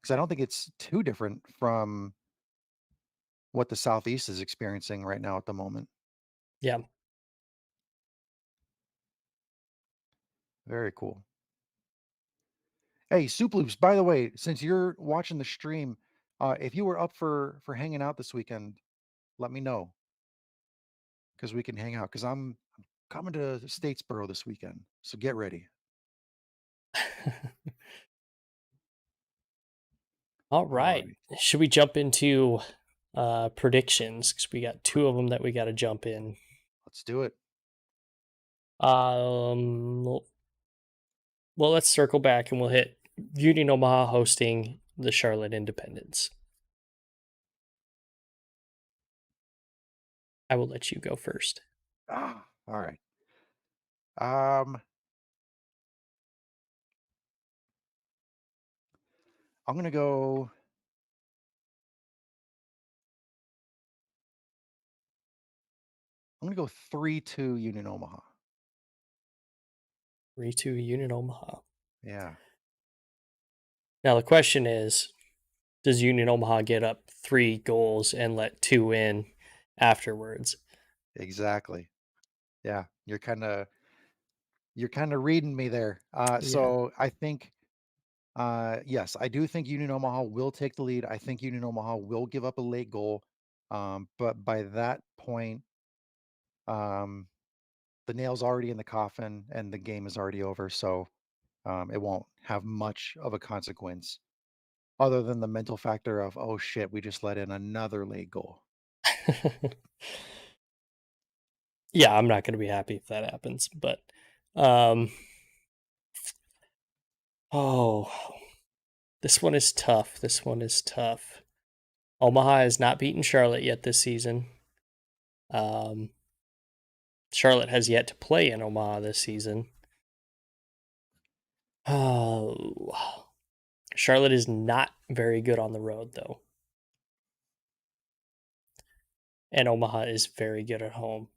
because I don't think it's too different from what the Southeast is experiencing right now at the moment. Yeah. Very cool. Hey, Soup Loops, by the way, since you're watching the stream, if you were up for hanging out this weekend, let me know because we can hang out. Because I'm coming to Statesboro this weekend, so get ready. All All right. right, Should we jump into predictions? Because we got two of them that we got to jump in. let's do it. Well, let's circle back and we'll hit Union Omaha hosting the Charlotte Independence. I will let you go first. All right. Um, I'm gonna go. I'm gonna go 3-2 Union Omaha. 3-2 Union Omaha. Yeah, Now the question is, does Union Omaha get up 3 goals and let 2 in afterwards? exactly. Yeah, you're kind of reading me there. Yeah. So I think, yes, I do think Union Omaha will take the lead. I think Union Omaha will give up a late goal, but by that point, um, the nail's already in the coffin and the game is already over. So it won't have much of a consequence other than the mental factor of, oh shit, we just let in another late goal. Yeah, I'm not gonna be happy if that happens, but, um oh, this one is tough, this one is tough. Omaha has not beaten Charlotte yet this season. Um, Charlotte has yet to play in Omaha this season. Oh, Charlotte is not very good on the road, though, and Omaha is very good at home.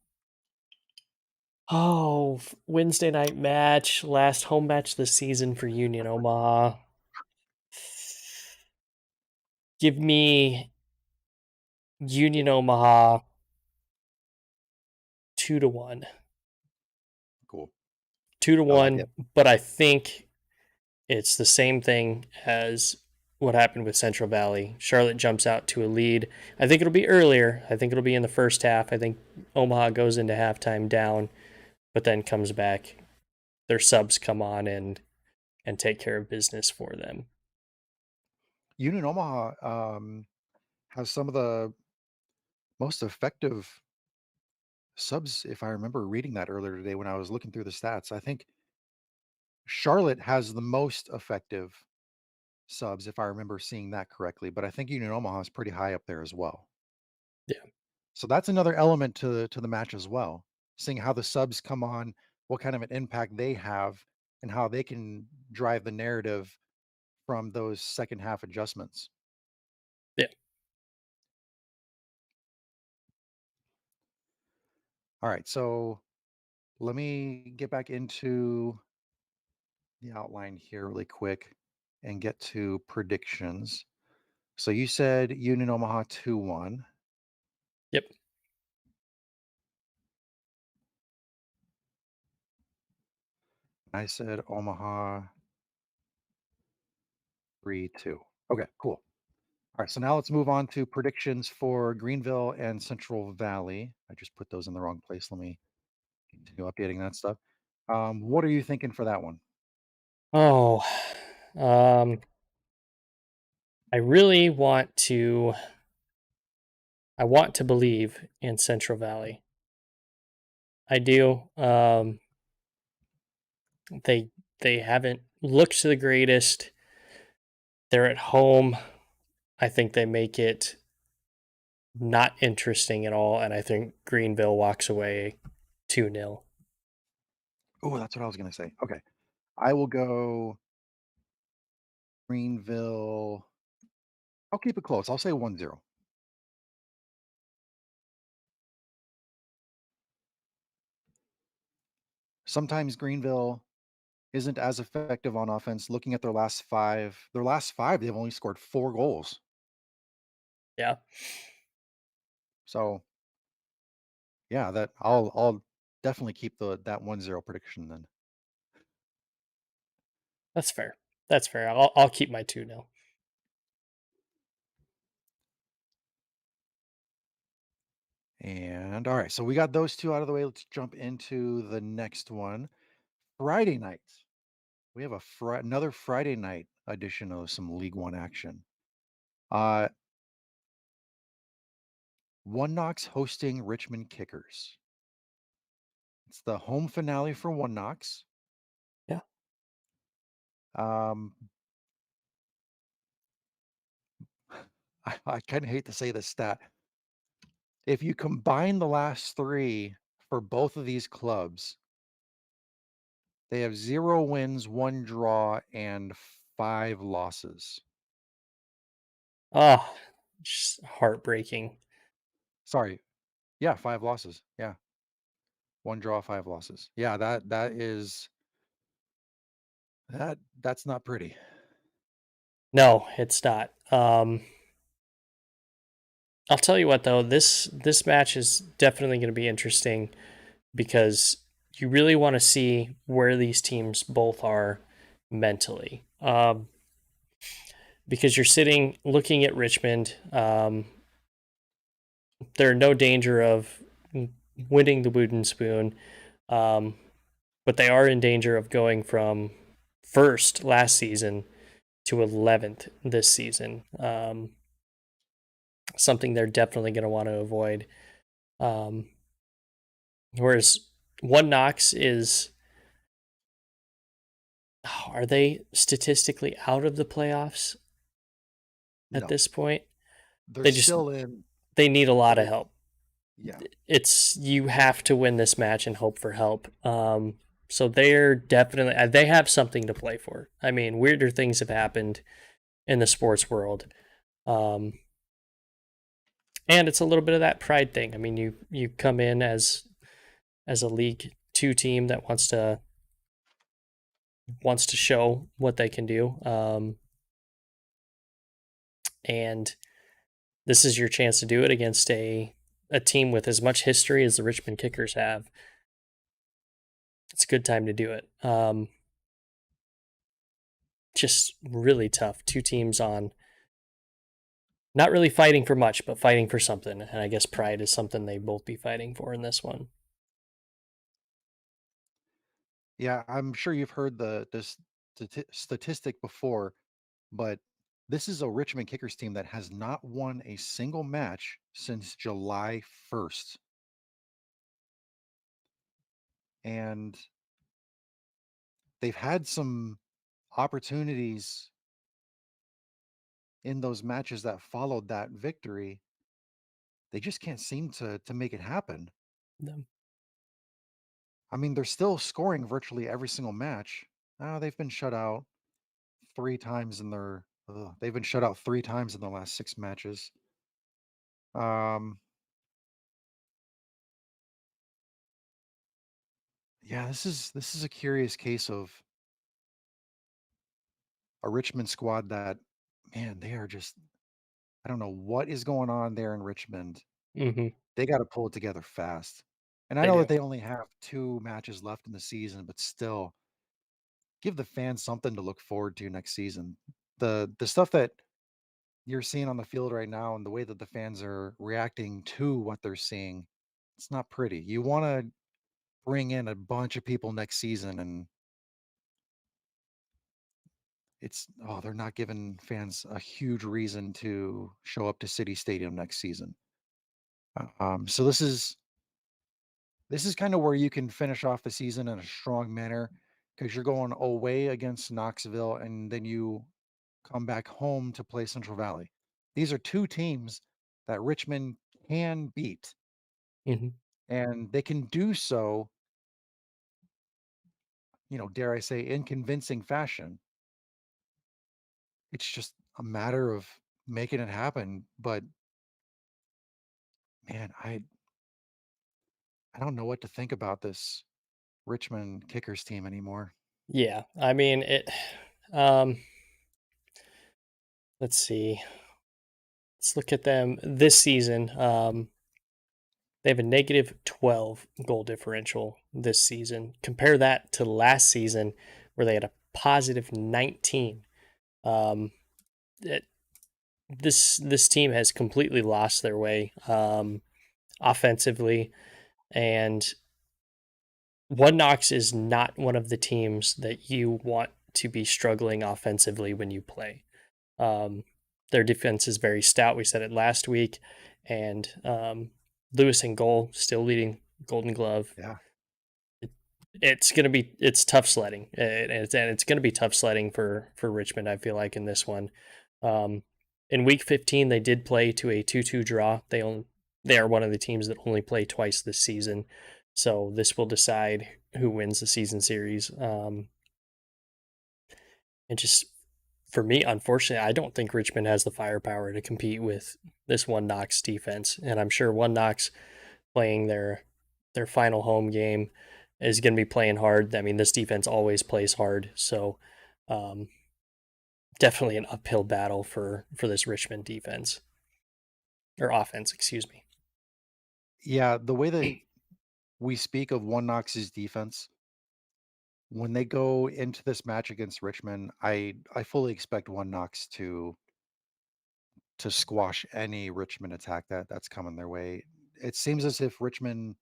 Oh, Wednesday night match, last home match this season for Union Omaha. Give me Union Omaha 2-1. Cool. Two to I like it. one, but I think it's the same thing as what happened with Central Valley. Charlotte jumps out to a lead. I think it'll be earlier. I think it'll be in the first half. I think Omaha goes into halftime down, but then comes back. Their subs come on and take care of business for them. Union Omaha has some of the most effective subs, if I remember reading that earlier today when I was looking through the stats. I think Charlotte has the most effective subs, if I remember seeing that correctly, but I think Union Omaha is pretty high up there as well. Yeah. So that's another element to the match as well. Seeing how the subs come on, what kind of an impact they have, and how they can drive the narrative from those second half adjustments. Yeah. All right, so let me get back into the outline here really quick and get to predictions. So you said Union Omaha 2-1. Yep. I said Omaha 3-2. Okay, cool. All right, so now let's move on to predictions for Greenville and Central Valley. I just put those in the wrong place. Let me continue updating that stuff. What are you thinking for that one? Oh, um, I really I want to believe in Central Valley. I do. They they haven't looked the greatest. They're at home. I think they make it not interesting at all, and I think Greenville walks away 2-0. Oh, that's what I was going to say. Okay, I will go Greenville. I'll keep it close. I'll say 1-0. Sometimes Greenville isn't as effective on offense. Looking at their last five, they've only scored 4 goals. Yeah, So yeah, that I'll definitely keep that 1-0 prediction then. that's fair. That's fair. I'll keep my 2-0. And all right, so we got those two out of the way. Let's jump into the next one. Friday night. We have another Friday night edition of some League One action. Uh One Knox hosting Richmond Kickers. It's the home finale for One Knox. Yeah. Um, I kind of hate to say this stat. If you combine the last three for both of these clubs, they have 0 wins, 1 draw, and 5 losses. Oh, just heartbreaking. Sorry, yeah, 5 losses. Yeah, 1 draw, 5 losses. Yeah, that's not pretty. No, it's not. I'll tell you what though, this match is definitely going to be interesting because you really want to see where these teams both are mentally. Because you're sitting looking at Richmond, they're in no danger of winning the Wooden Spoon, um, but they are in danger of going from first last season to 11th this season. Something they're definitely going to want to avoid. Um, whereas One Knox is, are they statistically out of the playoffs at No, this point? they're They just still in, they need a but lot of it help. yeah. It's you have to win this match and hope for help. So they're definitely they have something to play for. I mean, weirder things have happened in the sports world, um, and it's a little bit of that pride thing. I mean, you come in as a League Two team that wants to show what they can do, and this is your chance to do it against a team with as much history as the Richmond Kickers have. It's a good time to do it. Just really tough. Two teams on not really fighting for much, but fighting for something. And I guess pride is something they both be fighting for in this one. Yeah, I'm sure you've heard this statistic before, but this is a Richmond Kickers team that has not won a single match since July 1st. And they've had some opportunities in those matches that followed that victory. They just can't seem to make it happen. No. I mean, they're still scoring virtually every single match. They've been shut out 3 times in their they've been shut out 3 times in the last 6 matches. Um, yeah, this is a curious case of a Richmond squad that, man, they are just, I don't know what is going on there in Richmond. Hmm. They gotta pull it together fast. And I They know do. that they only have 2 matches left in the season, but still, give the fans something to look forward to next season. The stuff that you're seeing on the field right now and the way that the fans are reacting to what they're seeing, it's not pretty. You wanna bring in a bunch of people next season, and they're not giving fans a huge reason to show up to City Stadium next season. So this is kind of where you can finish off the season in a strong manner because you're going away against Knoxville and then you come back home to play Central Valley. These are 2 teams that Richmond can beat, Hmm. and they can do so, dare I say, in convincing fashion. It's just a matter of making it happen. But man, I don't know what to think about this Richmond Kickers team anymore. Yeah. I mean, it. Um, let's see. Let's look at them this season. They have a negative 12 goal differential this season. Compare that to last season where they had a positive 19. Um, it, this team has completely lost their way offensively, and One Knox is not one of the teams that you want to be struggling offensively when you play. Um, their defense is very stout. We said it last week, and Lewis and goal still leading Golden Glove. Yeah. It's tough sledding, and it's gonna be tough sledding for Richmond. I feel like in this one. Um, in week 15 they did play to a 2-2 draw. They are one of the teams that only play twice this season. So this will decide who wins the season series. And just for me, unfortunately, I don't think Richmond has the firepower to compete with this One Knox defense. And I'm sure One Knox playing their final home game is going to be playing hard. I mean, this defense always plays hard. So um, definitely an uphill battle for this Richmond defense or offense, excuse me. Yeah, the way that we speak of One Knox's defense, when they go into this match against Richmond, I fully expect One Knox to squash any Richmond attack that's coming their way. It seems as if Richmond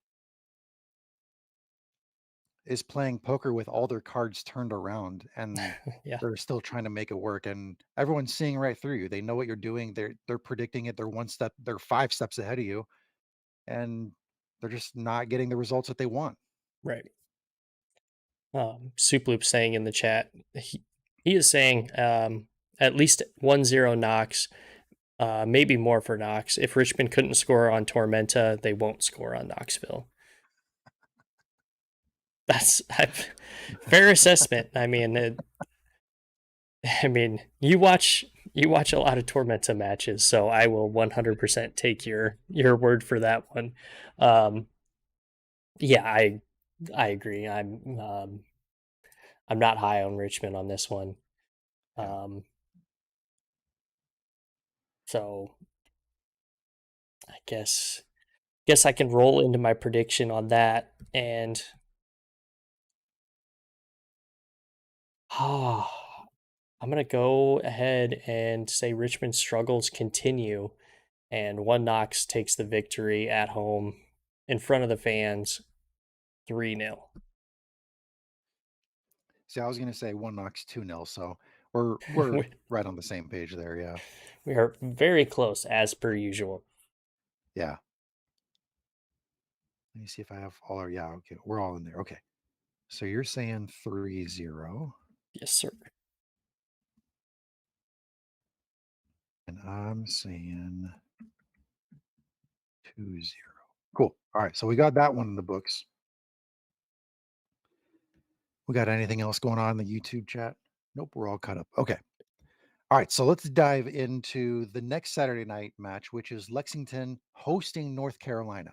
is playing poker with all their cards turned around, and Yeah, they're still trying to make it work, and everyone's seeing right through you. They know what you're doing. They're predicting it. They're 5 steps ahead of you, and they're just not getting the results that they want. right. Soup Loop saying in the chat, he is saying at least 1-0 Knox, maybe more for Knox. If Richmond couldn't score on Tormenta, they won't score on Knoxville. That's fair assessment. I mean, I mean, you watch a lot of Tormenta matches, so I will 100% take your word for that one. Um, yeah, I agree. I'm not high on Richmond on this one. Yeah. Um, so I guess I can roll into my prediction on that, and I'm gonna go ahead and say Richmond struggles continue, and One Knox takes the victory at home in front of the fans, 3-0. See, I was gonna say 1 Knox 2-0, so we're we right on the same page there, yeah. we are very close as per usual. Yeah. Let me see if I have all our yeah, okay, we're all in there, okay. So you're saying 3-0, Yes, sir. and I'm saying 2-0. Cool. Alright, so we got that one in the books. We got anything else going on in the YouTube chat? Nope, we're all caught up. Okay. Alright, so let's dive into the next Saturday night match, which is Lexington hosting North Carolina.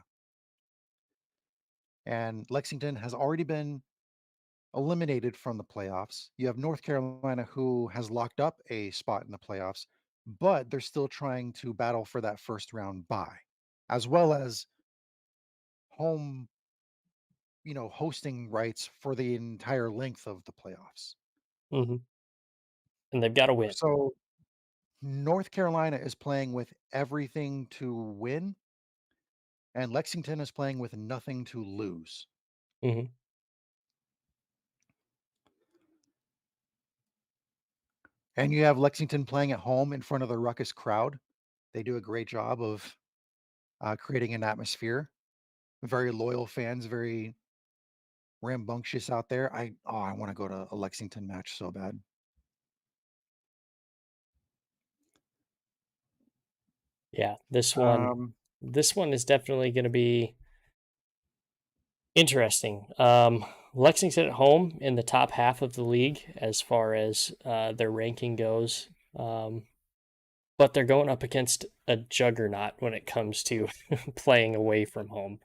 And Lexington has already been eliminated from the playoffs. You have North Carolina who has locked up a spot in the playoffs, but they're still trying to battle for that first round bye, as well as home, hosting rights for the entire length of the playoffs. Hmm. And they've got to win. So North Carolina is playing with everything to win, and Lexington is playing with nothing to lose. Hmm. And you have Lexington playing at home in front of the ruckus crowd. They do a great job of creating an atmosphere. Very loyal fans, very rambunctious out there. I want to go to a Lexington match so bad. Yeah, Um, this one is definitely going to be interesting. Lexington at home in the top half of the league as far as their ranking goes. But they're going up against a juggernaut when it comes to playing away from home.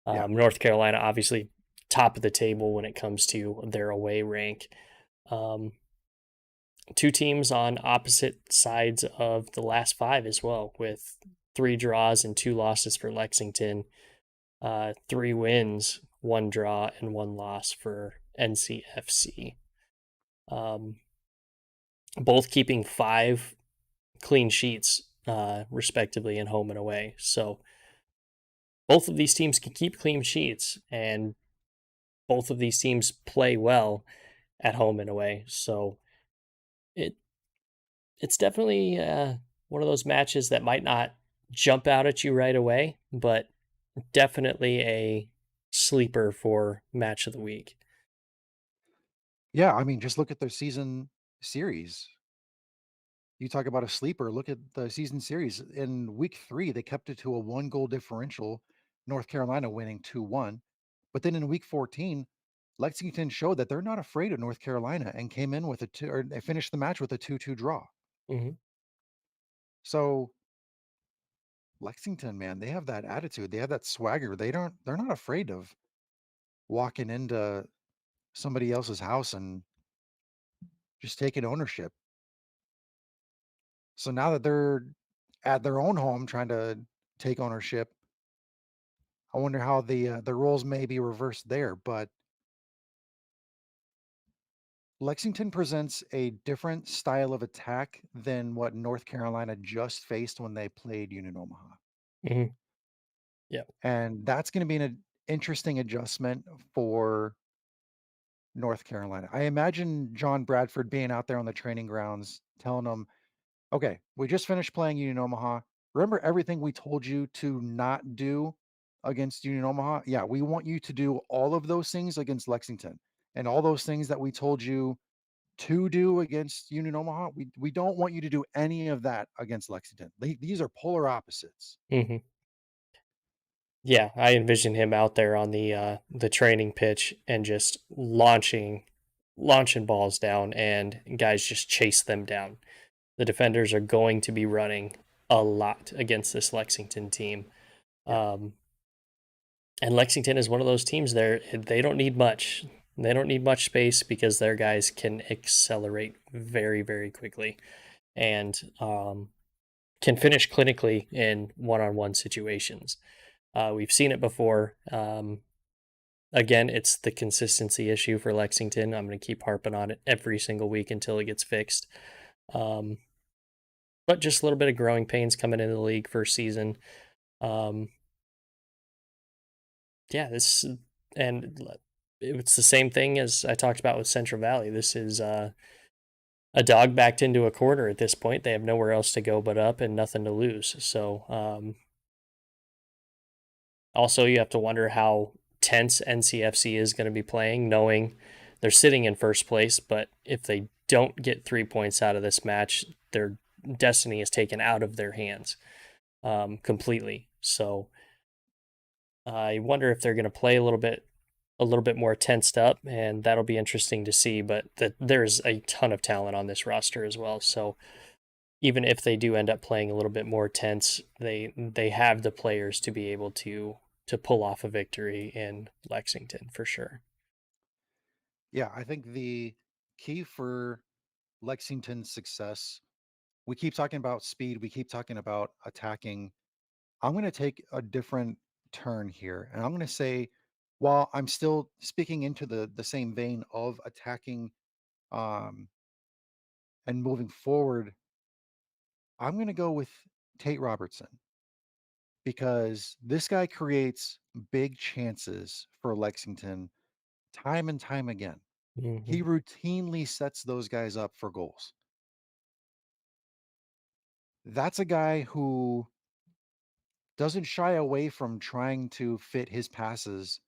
yeah, North Carolina, obviously, top of the table when it comes to their away rank. Um, two teams on opposite sides of the last five as well, with 3 draws and 2 losses for Lexington, 3 wins, 1 draw, and 1 loss for NCFC. Um, both keeping 5 clean sheets, respectively, in home and away. So both of these teams can keep clean sheets, and both of these teams play well at home and away. So it it's definitely one of those matches that might not jump out at you right away, but definitely a sleeper for match of the week. yeah. I mean, just look at their season series. You talk about a sleeper. Look at the season series. In week 3, they kept it to a 1 goal differential, North Carolina winning 2-1. But then in week 14, Lexington showed that they're not afraid of North Carolina and came in with a 2, or they finished the match with a 2-2 draw. Mhm, So Lexington, man, they have that attitude. They have that swagger. They're not afraid of walking into somebody else's house and just taking ownership. So now that they're at their own home trying to take ownership, I wonder how the roles may be reversed there. But Lexington presents a different style of attack than what North Carolina just faced when they played Union Omaha, mhm, yeah, and that's going to be an interesting adjustment for North Carolina. I imagine John Bradford being out there on the training grounds, telling them, "Okay, we just finished playing Union Omaha. Remember everything we told you to not do against Union Omaha? Yeah, we want you to do all of those things against Lexington. And all those things that we told you to do against Union Omaha, we don't want you to do any of that against Lexington. These are polar opposites." mhm. Yeah, I envision him out there on the training pitch and just launching balls down and guys just chase them down. The defenders are going to be running a lot against this Lexington team. Yeah. Um, and Lexington is one of those teams there, they don't need much. They don't need much space because their guys can accelerate very, very quickly and can finish clinically in one-on-one situations. We've seen it before. Again, it's the consistency issue for Lexington. I'm going to keep harping on it every single week until it gets fixed. Um, but just a little bit of growing pains coming into the league first season. Um, yeah, this and it's the same thing as I talked about with Central Valley. This is a dog backed into a corner at this point. They have nowhere else to go but up and nothing to lose. So also, you have to wonder how tense NCFC is going to be playing, knowing they're sitting in first place. But if they don't get 3 points out of this match, their destiny is taken out of their hands completely. So I wonder if they're going to play a little bit more tensed up, and that'll be interesting to see. But there's a ton of talent on this roster as well. So even if they do end up playing a little bit more tense, they have the players to be able to pull off a victory in Lexington for sure. Yeah, I think the key for Lexington's success, we keep talking about speed, we keep talking about attacking. I'm going to take a different turn here, and I'm going to say, while I'm still speaking into the same vein of attacking um, and moving forward, I'm going to go with Tate Robertson because this guy creates big chances for Lexington time and time again. He Mhm. routinely sets those guys up for goals. That's a guy who doesn't shy away from trying to fit his passes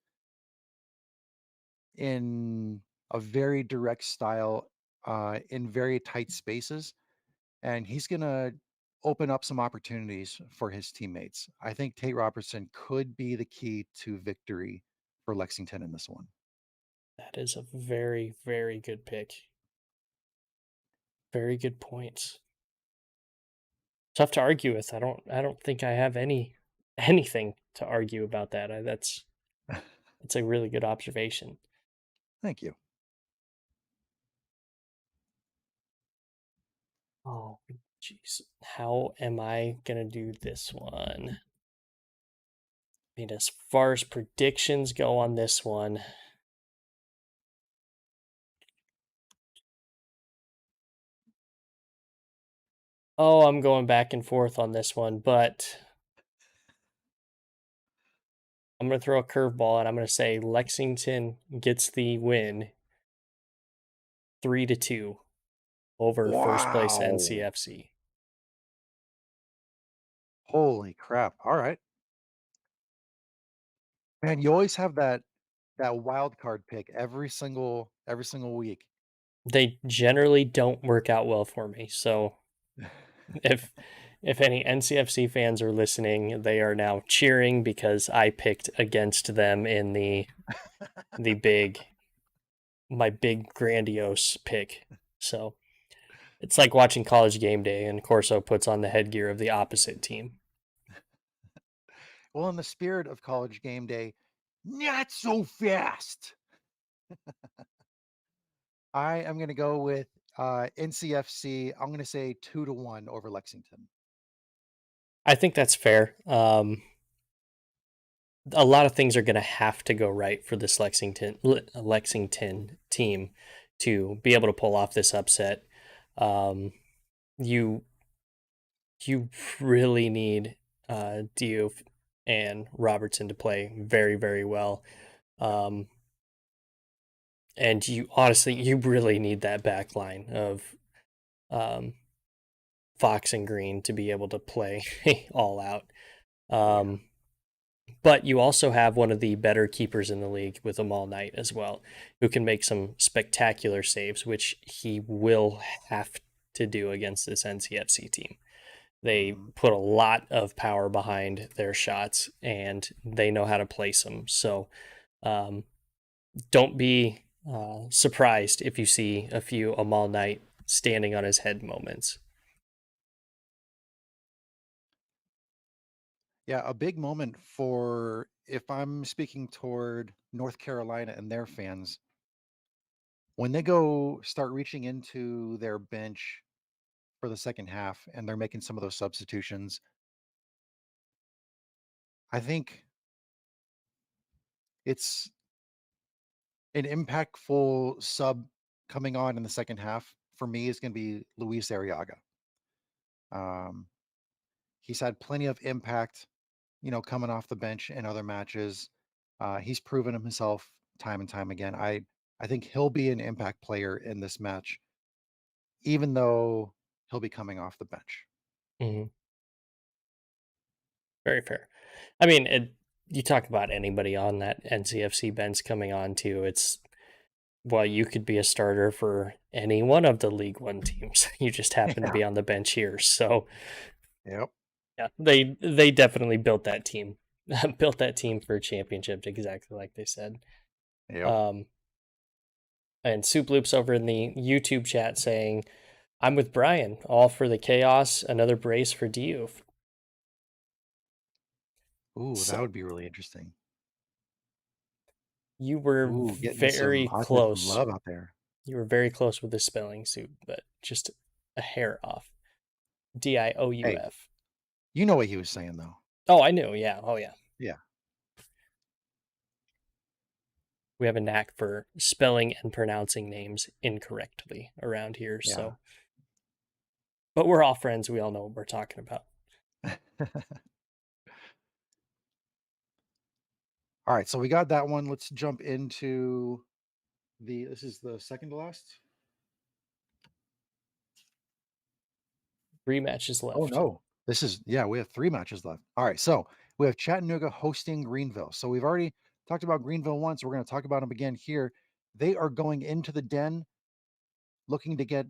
in a very direct style, in very tight spaces, and he's gonna open up some opportunities for his teammates. I think Tate Robertson could be the key to victory for Lexington in this one. That is a very, very good pick. Very good points. Tough to argue with. I don't think I have anything to argue about that. That's a really good observation. Thank you. Oh, jeez. How am I gonna do this one? I mean, as far as predictions go on this one, oh, I'm going back and forth on this one, but I'm going to throw a curveball and I'm going to say Lexington gets the win 3-2 over first place Wow. NCFC. Holy crap. All right. Man, you always have that wild card pick every single week. They generally don't work out well for me, so If if any NCFC fans are listening, they are now cheering because I picked against them in the big my big grandiose pick. So it's like watching college game day and Corso puts on the headgear of the opposite team. Well, in the spirit of college game day, not so fast. I am going to go with NCFC. I'm going to say 2-1 over Lexington. I think that's fair. A lot of things are going to have to go right for this Lexington team to be able to pull off this upset. Um, you you really need Diouf and Robertson to play very very well, Yep. um, and you really need that back line of um, Fox and Green to be able to play all out. Oh yeah. Um, But you also have one of the better keepers in the league with Amal Knight as well, who can make some spectacular saves, which he will have to do against this NCFC team. They Hmm. put a lot of power behind their shots and they know how to place them. So um, don't be surprised if you see a few Amal Knight standing on his head moments. Yeah, a big moment for if I'm speaking toward North Carolina and their fans, when they go start reaching into their bench for the second half and they're making some of those substitutions, I think it's an impactful sub coming on in the second half for me is going to be Luis Arriaga. Um, he's had plenty of impact, coming off the bench in other matches. He's proven himself time and time again. I think he'll be an impact player in this match, even though he'll be coming off the bench. Mhm. Very fair. I mean, you talk about anybody on that NCFC bench coming on too. It's well, you could be a starter for any one of the League One teams. You just happen to Yeah. be on the bench here. So Yep. yeah, they definitely built that team, built that team for a championship, exactly like they said. Yep. Um, and Soup Loops over in the YouTube chat saying, "I'm with Brian, all for the chaos. Another brace for Diouf." Ooh, that So would be really interesting. you were Ooh, getting some very autism close. love out there. You were very close with the spelling, Soup, but just a hair off. Hey, Diouf. you know what he was saying though. Oh, I knew. Yeah. Oh, yeah. Yeah. We have a knack for spelling and pronouncing names incorrectly around here. Yeah. So, but we're all friends. We all know what we're talking about. All right, so we got that one. Let's jump into this is the second to last. Three matches Oh left. no. This is yeah, we have 3 matches left. All right, so we have Chattanooga hosting Greenville. So we've already talked about Greenville once. We're going to talk about them again here. They are going into the Den looking to get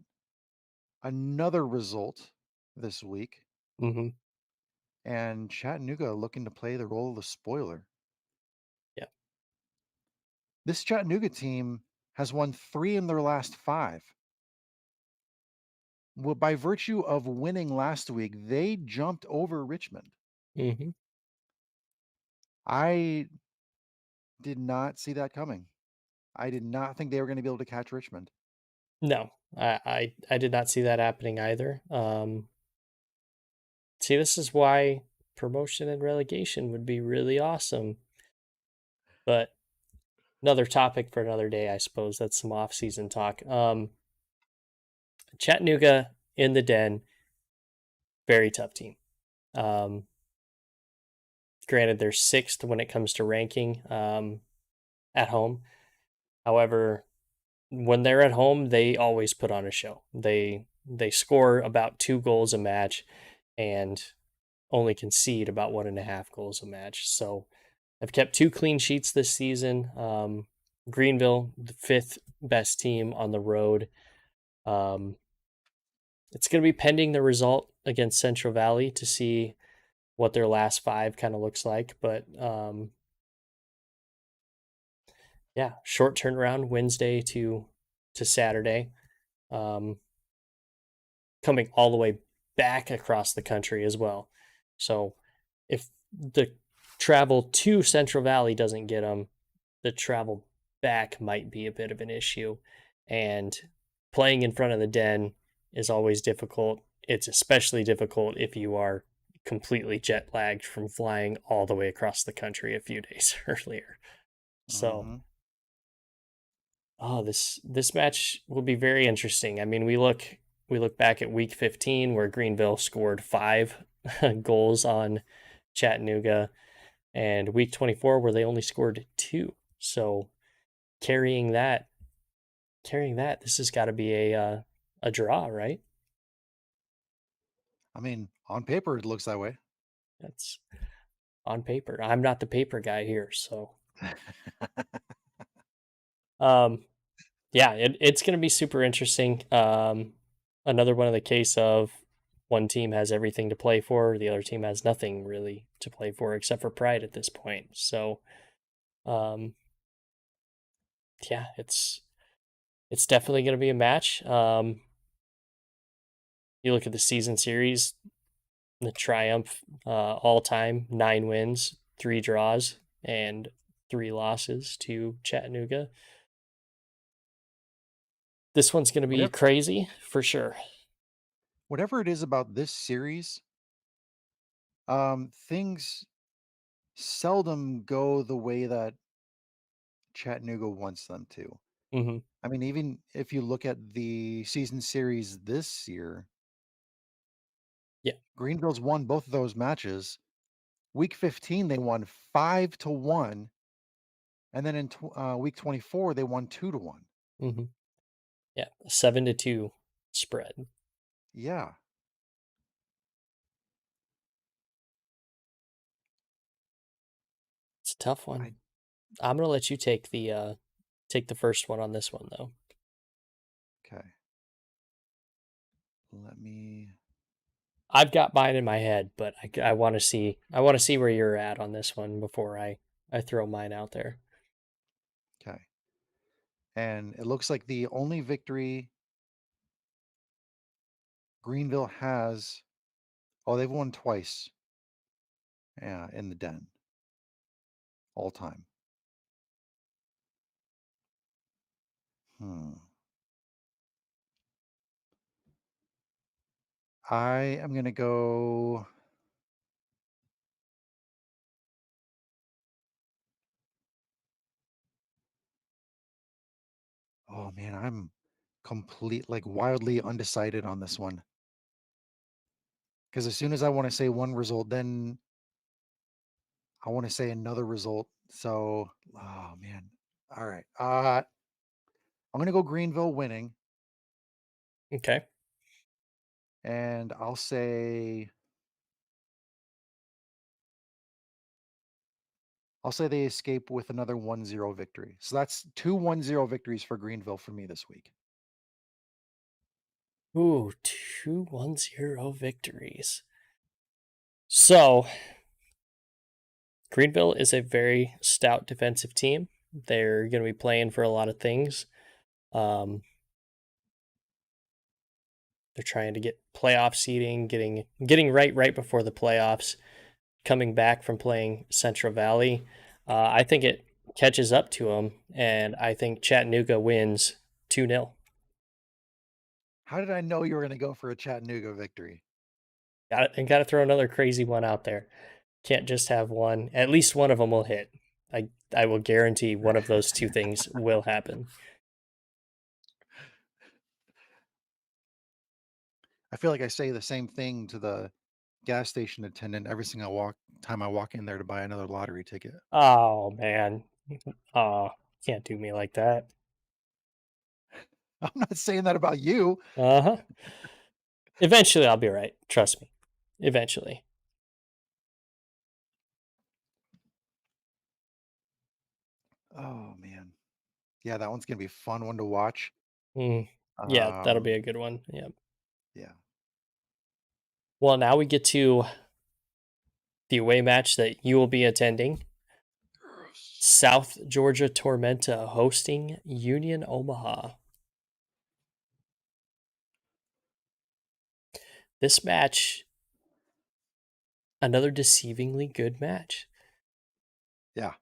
another result this week, Mm-hmm. and Chattanooga looking to play the role of the spoiler. Yeah. This Chattanooga team has won 3 in their last 5. Well, by virtue of winning last week, they jumped over Richmond. Mm-hmm. I did not see that coming. I did not think they were going to be able to catch Richmond. No, I did not see that happening either. See, this is why promotion and relegation would be really awesome. But another topic for another day, I suppose. That's some off-season talk. Chattanooga in the Den, very tough team. Um, Granted, they're sixth when it comes to ranking at home. However, when they're at home, they always put on a show. They score about 2 goals a match and only concede about 1.5 goals a match. So I've kept 2 clean sheets this season. Greenville, the fifth best team on the road. Um, It's going to be pending the result against Central Valley to see what their last five kind of looks like. But yeah, short turnaround Wednesday to Saturday, um, coming all the way back across the country as well. So if the travel to Central Valley doesn't get them, the travel back might be a bit of an issue. And playing in front of the Den is always difficult. It's especially difficult if you are completely jet lagged from flying all the way across the country a few days earlier. So, Hmm. this match will be very interesting. I mean, we look back at week 15 where Greenville scored 5 goals on Chattanooga, and week 24 where they only scored 2. So, carrying that this has got to be a draw, right? I mean, on paper, it looks that way. That's on paper. I'm not the paper guy here, so um yeah, it's going to be super interesting. Another one of the case of one team has everything to play for, the other team has nothing really to play for except for pride at this point. So, um, yeah, it's definitely going to be a match. You look at the season series, the triumph, all time 9 wins, 3 draws, and 3 losses to Chattanooga. This one's going to be Whatever, crazy for sure. whatever it is about this series, things seldom go the way that Chattanooga wants them to. Hmm. I mean, even if you look at the season series this year, Yeah. Greenville's won both of those matches. Week 15, they won 5-1, and then in week 24, they won 2-1. Hmm. Yeah. 7-2 spread. Yeah, It's a tough I one. I'm gonna let you take the first one on this one though. okay. Let me. I've got mine in my head, but I want to see where you're at on this one before I throw mine out there. Okay, and it looks like the only victory Greenville has. Oh, they've won twice. Yeah, in the Den, all time. Hmm. I am gonna go. Oh man, I'm like wildly undecided on this one. Because as soon as I want to say one result, then I want to say another result. So, oh man. All right. I'm gonna go Greenville winning, Okay. and I'll say they escape with another 1-0 victory. So that's 2-1-0 victories for Greenville for me this week. Ooh, 2-1-0 victories. So Greenville is a very stout defensive team. They're going to be playing for a lot of things. Um, they're trying to get playoff seeding, getting right before the playoffs, coming back from playing Central Valley. I think it catches up to them, and I think Chattanooga wins 2-0. How did I know you were gonna go for a Chattanooga victory? Got to throw another crazy one out there. Can't just have one. At least one of them will hit. I will guarantee one of those two things will happen. I feel like I say the same thing to the gas station attendant every single time I walk in there to buy another lottery ticket. Oh man. Oh, can't do me like that. I'm not saying that about you. Uh-huh. Eventually I'll be right. Trust me. Eventually. Oh man. Yeah, that one's gonna be a fun one to watch. Mm. Yeah, that'll Um, be a good one. Yeah. Yeah. Well, now we get to the away match that you will be attending. Yes. South Georgia Tormenta hosting Union Omaha. This match, another deceivingly good match. Yeah.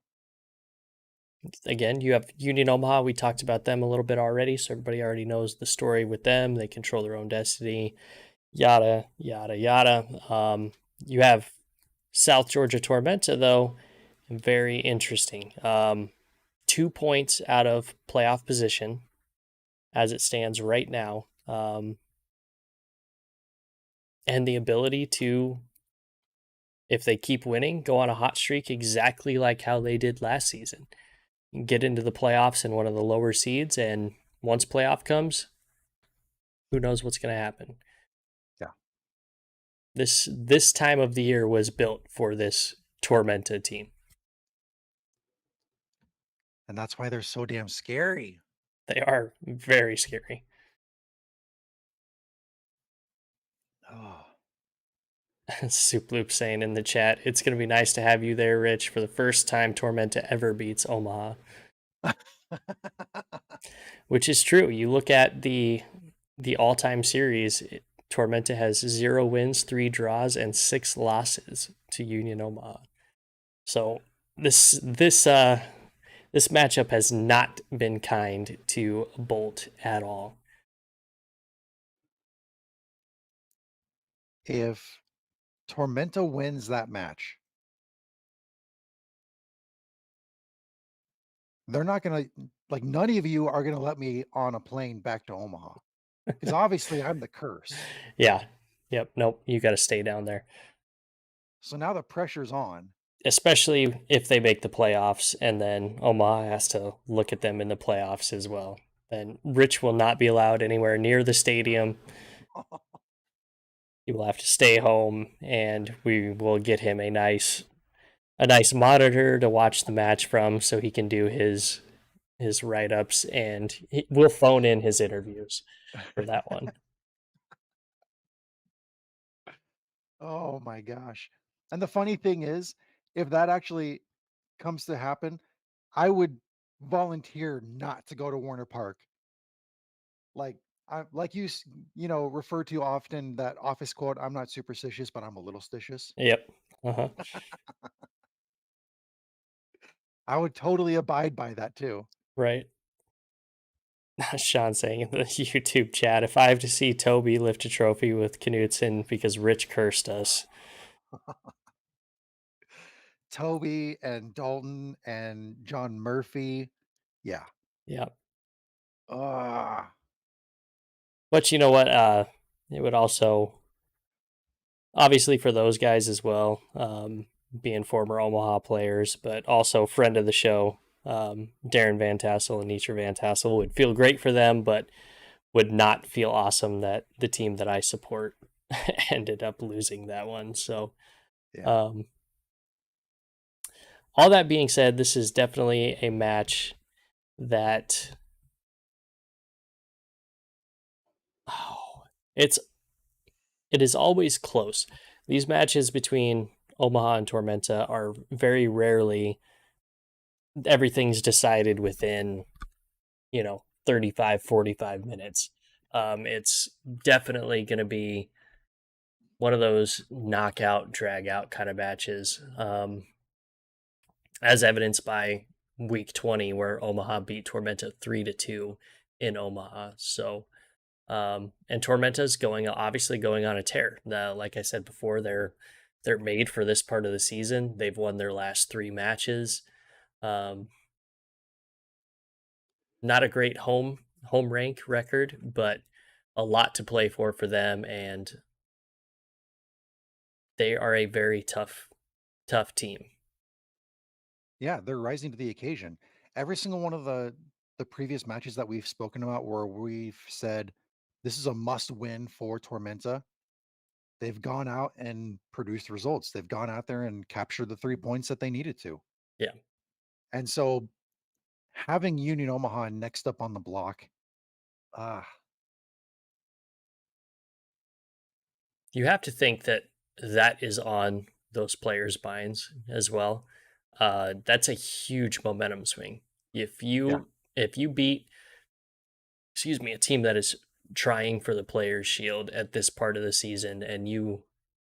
Again, you have Union Omaha. We talked about them a little bit already, so everybody already knows the story with them. They control their own destiny, yada, yada, yada. You have South Georgia Tormenta, though, very interesting. 2 points out of playoff position as it stands right now, and the ability to, if they keep winning, go on a hot streak exactly like how they did last season. Get into the playoffs in one of the lower seeds, and once playoff comes, who knows what's going to happen. Yeah. This time of the year was built for this Tormenta team. And that's why they're so damn scary. They are very scary. Oh. Soup Loop saying in the chat, it's going to be nice to have you there, Rich, for the first time Tormenta ever beats Omaha, which is true. You look at the all time series, Tormenta has 0 wins, 3 draws, and 6 losses to Union Omaha. So this matchup has not been kind to Bolt at all. If Tormenta wins that match, they're not gonna like none of you are gonna let me on a plane back to Omaha. Because obviously I'm the curse. Yeah. Yep. Nope. You got to stay down there, So now the pressure's on. especially if they make the playoffs, and then Omaha has to look at them in the playoffs as well. Then Rich will not be allowed anywhere near the stadium. He will have to stay home, and we will get him a nice monitor to watch the match from, so he can do his write ups, and we'll phone in his interviews for that one. Oh my gosh. And the funny thing is, if that actually comes to happen, I would volunteer not to go to Warner Park. Like I like refer to often that office quote, I'm not superstitious, but I'm a little stitious. Yep. Uh huh. I would totally abide by that too. Right. Sean saying in the YouTube chat, if I have to see Toby lift a trophy with Knutson because Rich cursed us. Toby and Dalton and John Murphy. Yeah. Yeah. Ah, But you know what? It would also, obviously, for those guys as well, being former Omaha players, but also friend of the show, Darren Van Tassel and Nietzsche Van Tassel would feel great for them, but would not feel awesome that the team that I support ended up losing that one. So, yeah. um, all that being said, this is definitely a match that, oh, it is always close. These matches between Omaha and Tormenta are very rarely everything's decided within, 35, 45 minutes. It's definitely going to be one of those knockout, drag out kind of matches, as evidenced by week 20, where Omaha beat Tormenta 3-2 in Omaha. So, and Tormenta's obviously going on a tear. Like I said before, they're made for this part of the season. They've won their last 3 matches. Um, Not a great home rank record, but a lot to play for them, and they are a very tough team. Yeah, they're rising to the occasion. Every single one of the previous matches that we've spoken about where we've said this is a must win for Tormenta, they've gone out and produced results. They've gone out there and captured the 3 points that they needed to. Yeah, And so having Union Omaha next up on the block, ah, you have to think that that is on those players' minds as well. That's a huge momentum swing. If Yeah. you beat, excuse me, a team that is trying for the Players' Shield at this part of the season, and you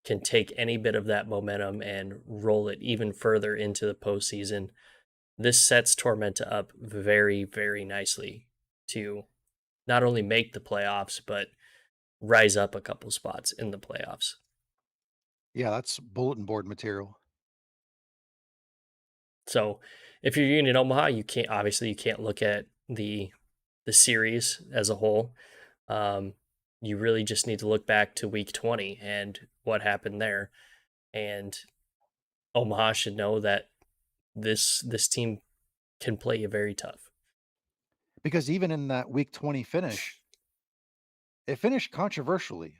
can take any bit of that momentum and roll it even further into the postseason, this sets Tormenta up very, very nicely to not only make the playoffs, but rise up a couple spots in the playoffs. Yeah, that's bulletin board material. So if you're Union Omaha, you can't look at the series as a whole. Um, you really just need to look back to week 20 and what happened there. And Omaha should know that this team can play you very tough. Because even in that week 20 finish, it finished controversially.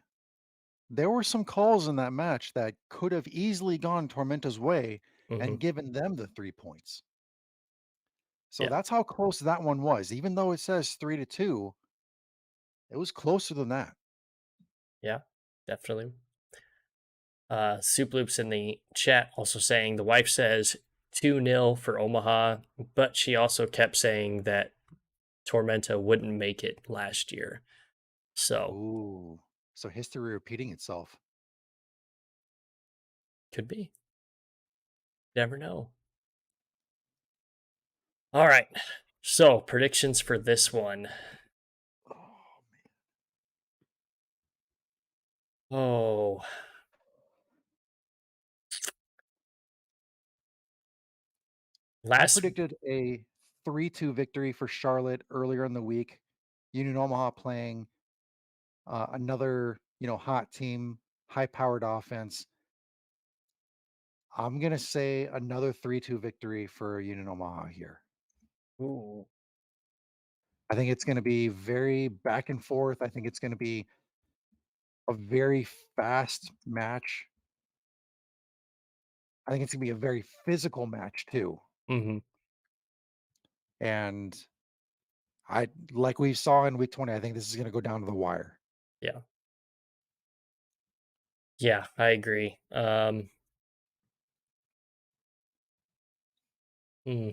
There were some calls in that match that could have easily gone Tormenta's way Hmm. and given them the 3 points. So Yeah, that's how close that one was. Even though it says 3-2, it was closer than that. yeah, definitely. Soup Loops in the chat also saying the wife says 2-0 for Omaha, but she also kept saying that Tormenta wouldn't make it last year. So Ooh. So history repeating itself. could be. Never know. All right. So predictions for this one. Oh, Oh, I last. predicted a 3-2 victory for Charlotte earlier in the week. Union Omaha playing another, hot team, high-powered offense. I'm gonna say another 3-2 victory for Union Omaha here. Ooh. I think it's gonna be very back and forth. I think it's gonna be a very fast match. I think it's gonna be a very physical match too. Hmm. And I like we saw in week 20, I think this is gonna go down to the wire. Yeah. Yeah, I agree. Hmm,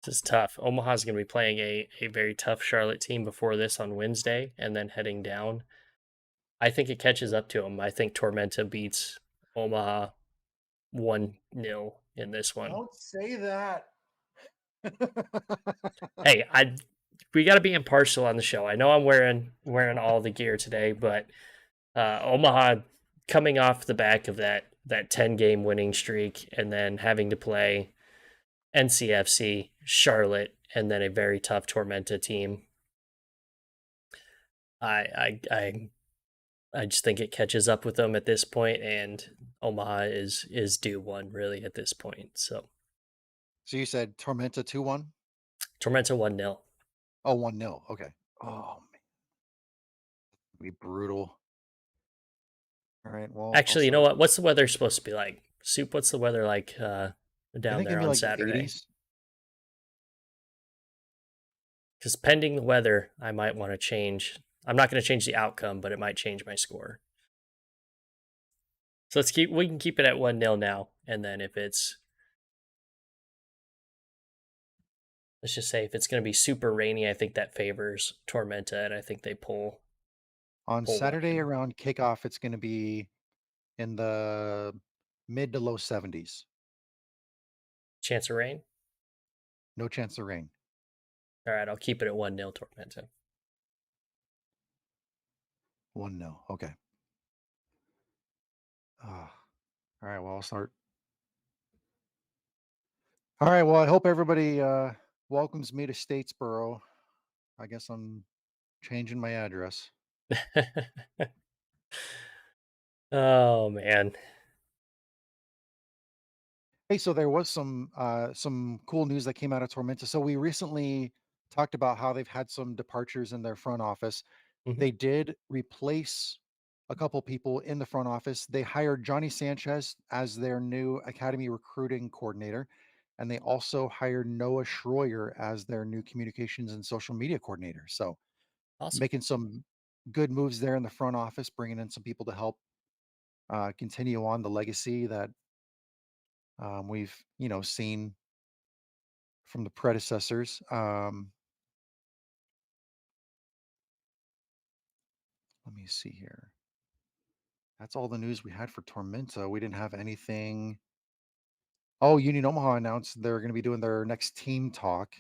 this is tough. Omaha's going to be playing a very tough Charlotte team before this on Wednesday and then heading down. I think it catches up to them. I think Tormenta beats Omaha 1-0 in this one. Don't say that. Hey, I we got to be impartial on the show. I know I'm wearing all the gear today, but Omaha coming off the back of that 10-game winning streak and then having to play NCFC, Charlotte, and then a very tough Tormenta team. I I I I just think it catches up with them at this point, and Omaha is due one really at this point. So So you said Tormenta 2-1? Tormenta 1-0. Oh, 1-0. Okay. Oh, man, be brutal. All right. Well, I'll Actually, you know start. what? What's the weather supposed to be like? Soup, what's the weather like I down think there it'd be on like the Saturday? 80s. Because pending the weather, I might want to change. I'm not going to change the outcome, but it might change my score. So we can keep it at 1-0 now. And then if it's, let's just say if it's going to be super rainy, I think that favors Tormenta and I think they On pull one Saturday in. around kickoff, it's going to be in the mid to low 70s. Chance of rain? No chance of rain. All right, I'll keep it at 1-0 Tormenta. 1-0. Okay. Ah, all right. Well, I'll start. All right. Well, I hope everybody welcomes me to Statesboro. I guess I'm changing my address. Oh, man. Hey, so there was some cool news that came out of Tormenta. So we recently talked about how they've had some departures in their front office. Mhm. They did replace a couple people in the front office. They hired Johnny Sanchez as their new academy recruiting coordinator, and they also hired Noah Schroyer as their new communications and social media coordinator. So Awesome. making some good moves there in the front office, bringing in some people to help continue on the legacy that we've seen from the predecessors. Let me see here. That's all the news we had for Tormenta. We didn't have anything. Oh, Union Omaha announced they're going to be doing their next team talk,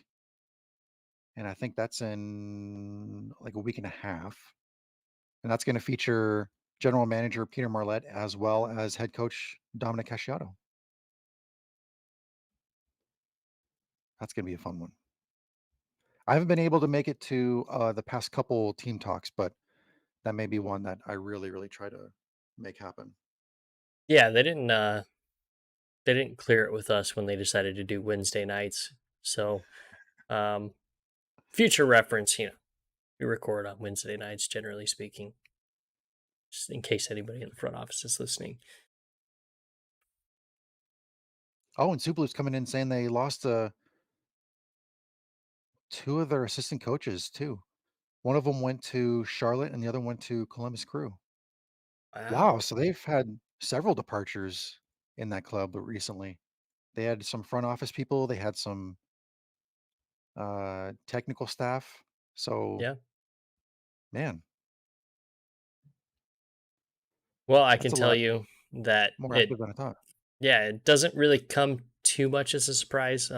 and I think that's in like a week and a half. And that's going to feature general manager Peter Marlette as well as head coach Dominic Casciato. That's going to be a fun one. I haven't been able to make it to the past couple team talks, but that may be one that I really, really try to make happen. Yeah, they didn't clear it with us when they decided to do Wednesday nights. So, um, future reference, we record on Wednesday nights, generally speaking, just in case anybody in the front office is listening. Oh, and Suplu's coming in saying they lost two of their assistant coaches too. One of them went to Charlotte and the other went to Columbus Crew. Wow, Wow. so they've had several departures in that club recently. They had some front office people, they had some technical staff. So, Yeah. man, Well, I can that's a tell lot you that more active than I thought. yeah, it doesn't really come too much as a surprise.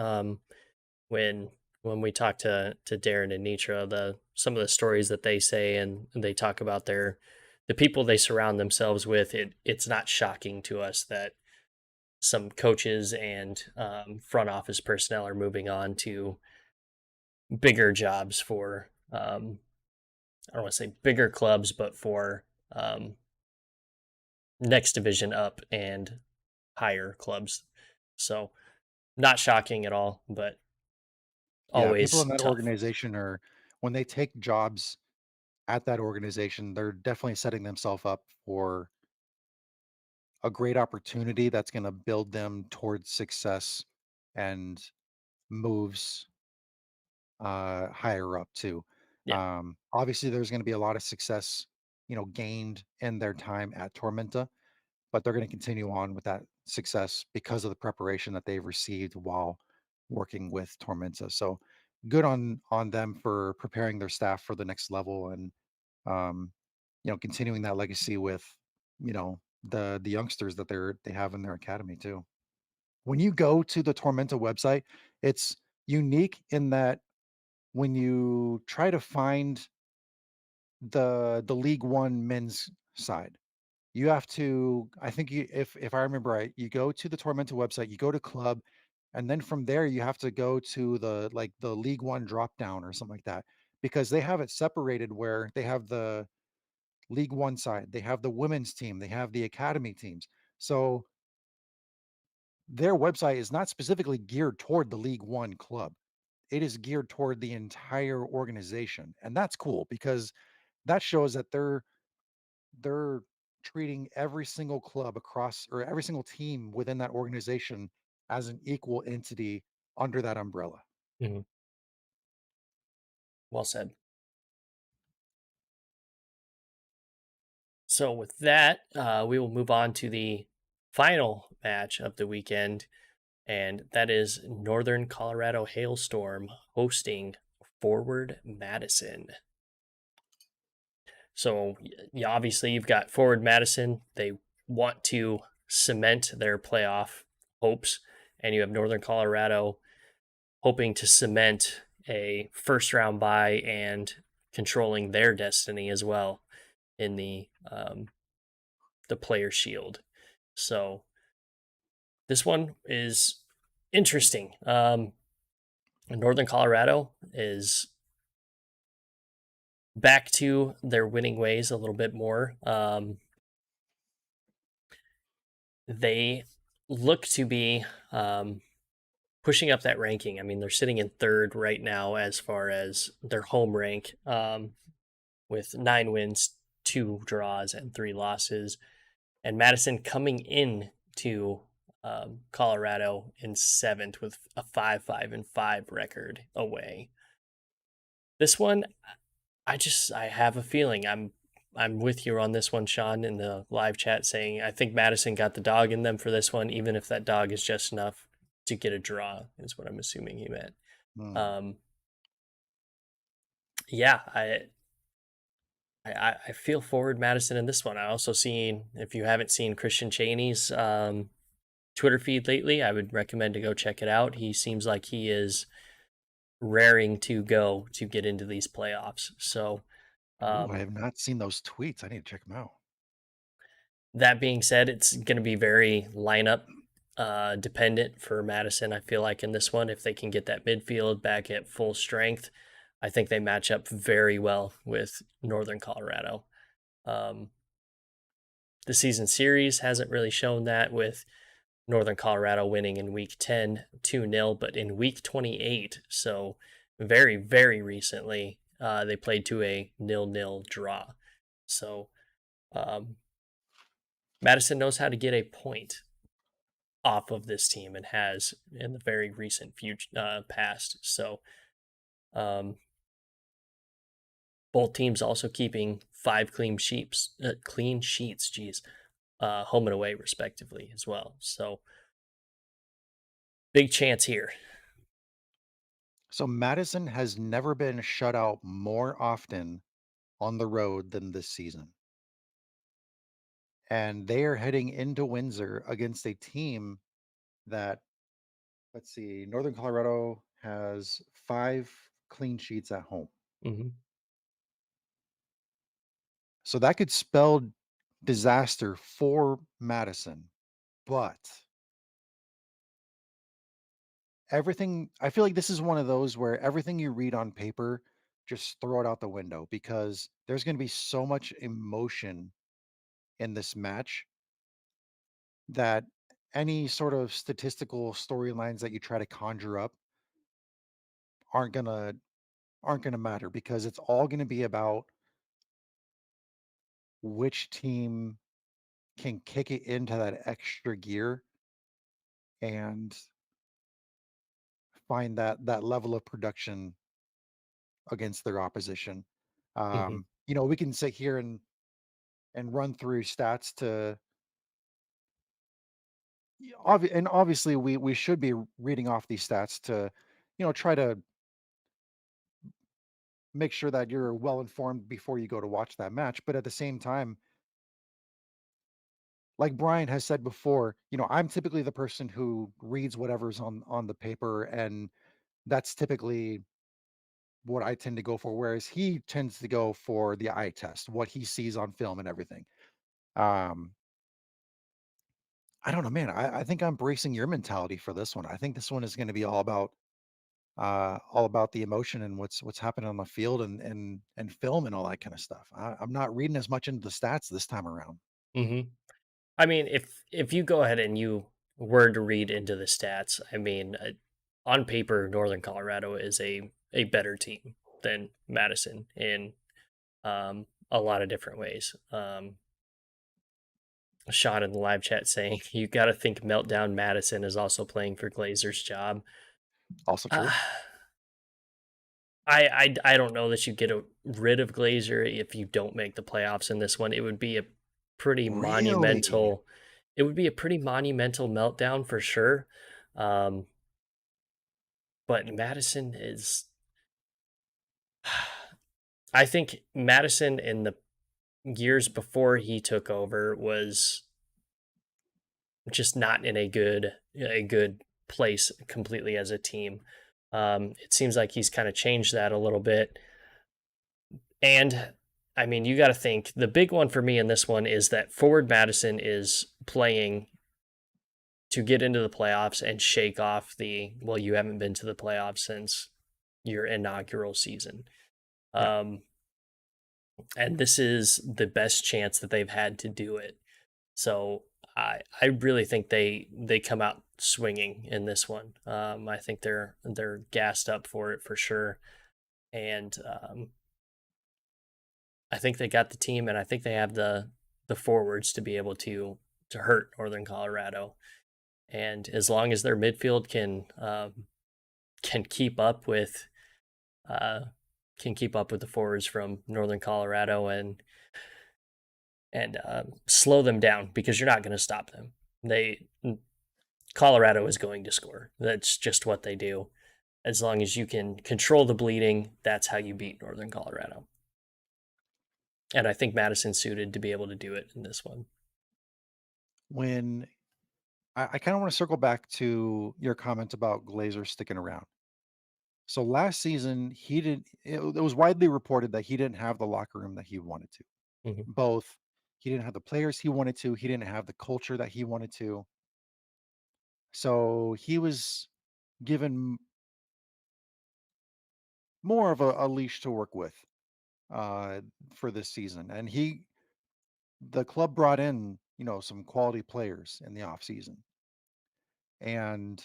When we talk to Darren and Nitra, some of the stories that they say and they talk about the people they surround themselves with, it's not shocking to us that some coaches and front office personnel are moving on to bigger jobs for I don't want to say bigger clubs, but for next division up and higher clubs. So not shocking at all, but Yeah, people always in that tough. organization are when they take jobs at that organization, they're definitely setting themselves up for a great opportunity that's going to build them towards success and moves higher up too. Yeah. Obviously, there's going to be a lot of success, gained in their time at Tormenta, but they're going to continue on with that success because of the preparation that they've received while working with Tormenta. So good on them for preparing their staff for the next level and um, continuing that legacy with the youngsters that they have in their academy too. When you go to the Tormenta website, it's unique in that when you try to find the League One men's side, you have to I think you if I remember right, you go to the Tormenta website, you go to club, and then from there you have to go to the League One drop down or something like that, because they have it separated where they have the League One side, they have the women's team, they have the academy teams. So their website is not specifically geared toward the League One club. It is geared toward the entire organization. And that's cool because that shows that they're treating every single club across or every single team within that organization as an equal entity under that umbrella. Mhm. Well said. So with that, we will move on to the final match of the weekend, and that is Northern Colorado Hailstorm hosting Forward Madison. So yeah, obviously you've got Forward Madison. They want to cement their playoff hopes, and you have Northern Colorado hoping to cement a first round bye and controlling their destiny as well in the player shield. So this one is interesting. Northern Colorado is back to their winning ways a little bit more. They look to be pushing up that ranking. I mean, they're sitting in third right now as far as their home rank, with 9 wins, 2 draws, and 3 losses. And Madison coming in to Colorado in seventh with a 5-5-5 record away. This one, I have a feeling I'm with you on this one, Sean, in the live chat saying I think Madison got the dog in them for this one, even if that dog is just enough to get a draw, is what I'm assuming he meant. Hmm. Um, yeah, I feel forward Madison in this one. I also seen if you haven't seen Christian Cheney's Twitter feed lately, I would recommend to go check it out. He seems like he is raring to go to get into these playoffs. So Ooh, I um, have not seen those tweets. I need to check them out. that being said, it's going to be very lineup dependent for Madison. I feel like in this one, if they can get that midfield back at full strength, I think they match up very well with Northern Colorado. Um, the season series hasn't really shown that with Northern Colorado winning in week 10 2-0, but in week 28, so very, very recently, they played to a 0-0 draw. So um, Madison knows how to get a point off of this team and has in the very recent future past. So um, both teams also keeping five clean sheets, geez, home and away respectively as well. So big chance here. So Madison has never been shut out more often on the road than this season. And they are heading into Windsor against a team that, let's see, Northern Colorado has 5 clean sheets at home. Hmm. So that could spell disaster for Madison. But everything, I feel like this is one of those where everything you read on paper, just throw it out the window because there's going to be so much emotion in this match that any sort of statistical storylines that you try to conjure up aren't gonna aren't gonna matter because it's all gonna be about which team can kick it into that extra gear and find that level of production against their opposition. Hmm. We can sit here and run through stats to and obviously we should be reading off these stats to try to make sure that you're well informed before you go to watch that match. But at the same time, like Brian has said before, I'm typically the person who reads whatever's on the paper, and that's typically what I tend to go for. Whereas he tends to go for the eye test, what he sees on film and everything. Um, I don't know, man. I think I'm bracing your mentality for this one. I think this one is going to be all about the emotion and what's happening on the field and film and all that kind of stuff. I'm not reading as much into the stats this time around. Hmm. I mean, if you go ahead and you were to read into the stats, I mean, on paper, Northern Colorado is a better team than Madison in a lot of different ways. A shot in the live chat saying you got to think Meltdown Madison is also playing for Glazer's job. Also Uh, true. I don't know that you get rid of Glazer if you don't make the playoffs in this one. It would be a pretty Really? monumental. It would be a pretty monumental meltdown for sure. Um, but Madison is. I think Madison in the years before he took over was just not in a good place completely as a team. It seems like he's kind of changed that a little bit. And I mean, you got to think the big one for me in this one is that Forward Madison is playing to get into the playoffs and shake off well, you haven't been to the playoffs since your inaugural season. Yeah. Um, and this is the best chance that they've had to do it. So I really think they come out swinging in this one. I think they're gassed up for it for sure, and I think they got the team, and I think they have the forwards to be able to hurt Northern Colorado. And as long as their midfield can keep up with uh, can keep up with the forwards from Northern Colorado and slow them down because you're not going to stop them. They Colorado is going to score. That's just what they do. As long as you can control the bleeding, that's how you beat Northern Colorado. And I think Madison's suited to be able to do it in this one. When I kind of want to circle back to your comment about Glazer sticking around. So last season, he didn't. It was widely reported that he didn't have the locker room that he wanted to. Mhm. Both, he didn't have the players he wanted to. He didn't have the culture that he wanted to. So he was given more of a leash to work with uh, for this season, and the club brought in some quality players in the off season, and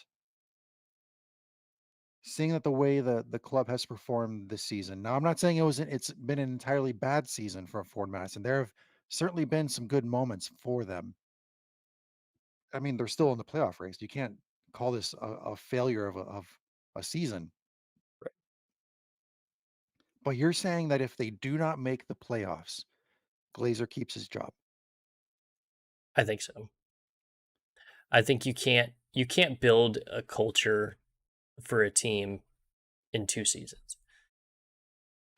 seeing that the way the club has performed this season. Now, I'm not saying it's been an entirely bad season for Ford Madison. There have certainly been some good moments for them. I mean, they're still in the playoff race. You can't call this a failure of a season. Right. But you're saying that if they do not make the playoffs, Glazer keeps his job. I think so. I think you can't build a culture for a team in 2 seasons.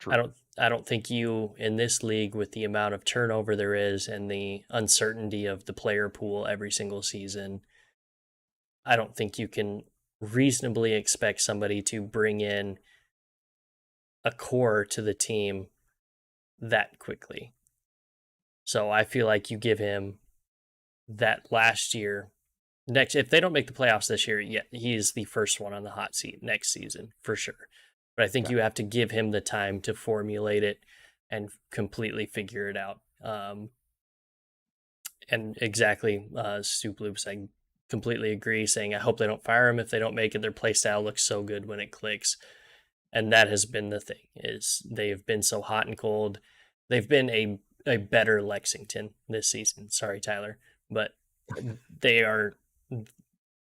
I True. don't I don't think you in this league with the amount of turnover there is and the uncertainty of the player pool every single season, I don't think you can reasonably expect somebody to bring in a core to the team that quickly. So I feel like you give him that last year. Next, if they don't make the playoffs this year, yeah, he is the first one on the hot seat next season for sure. But I think Okay. you have to give him the time to formulate it and completely figure it out. And exactly, Soup Loops, I completely agree. Saying I hope they don't fire him if they don't make it. Their play style looks so good when it clicks, and that has been the thing is they have been so hot and cold. They've been a better Lexington this season. Sorry, Tyler, but they are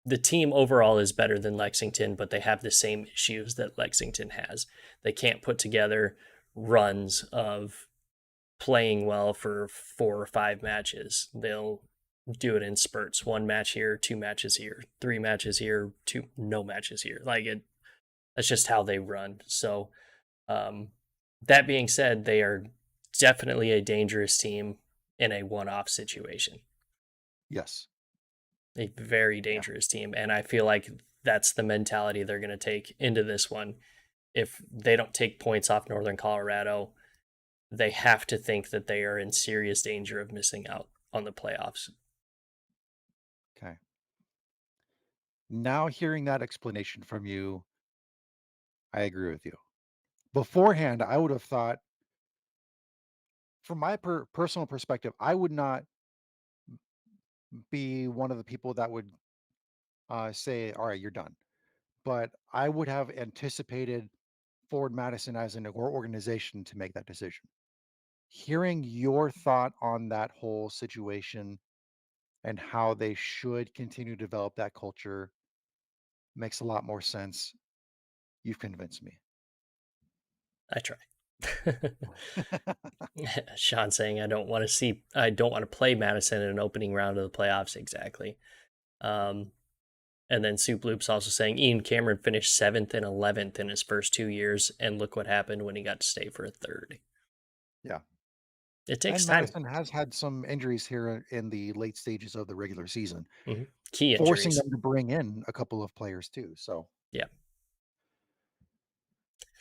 the team overall is better than Lexington, but they have the same issues that Lexington has. They can't put together runs of playing well for 4 or 5 matches. They'll do it in spurts. 1 match here, 2 matches here, 3 matches here, two no matches here. That's just how they run. So um, that being said, they are definitely a dangerous team in a one-off situation. Yes. A very Yeah. dangerous team, and I feel like that's the mentality they're going to take into this one. If they don't take points off Northern Colorado, they have to think that they are in serious danger of missing out on the playoffs. Okay. Now hearing that explanation from you, I agree with you. Beforehand, I would have thought, from my personal perspective, I would not be one of the people that would say, "All right, you're done." But I would have anticipated Ford Madison as an organization to make that decision. Hearing your thought on that whole situation and how they should continue to develop that culture makes a lot more sense. You've convinced me. I try. Sean saying I don't want to play Madison in an opening round of the playoffs exactly. Um, and then Soup Loops also saying Ian Cameron finished 7th and 11th in his first 2 years, and look what happened when he got to stay for a third. Yeah. It takes And time. Madison has had some injuries here in the late stages of the regular season, Key forcing injuries. them to bring in a couple of players too. So Yeah.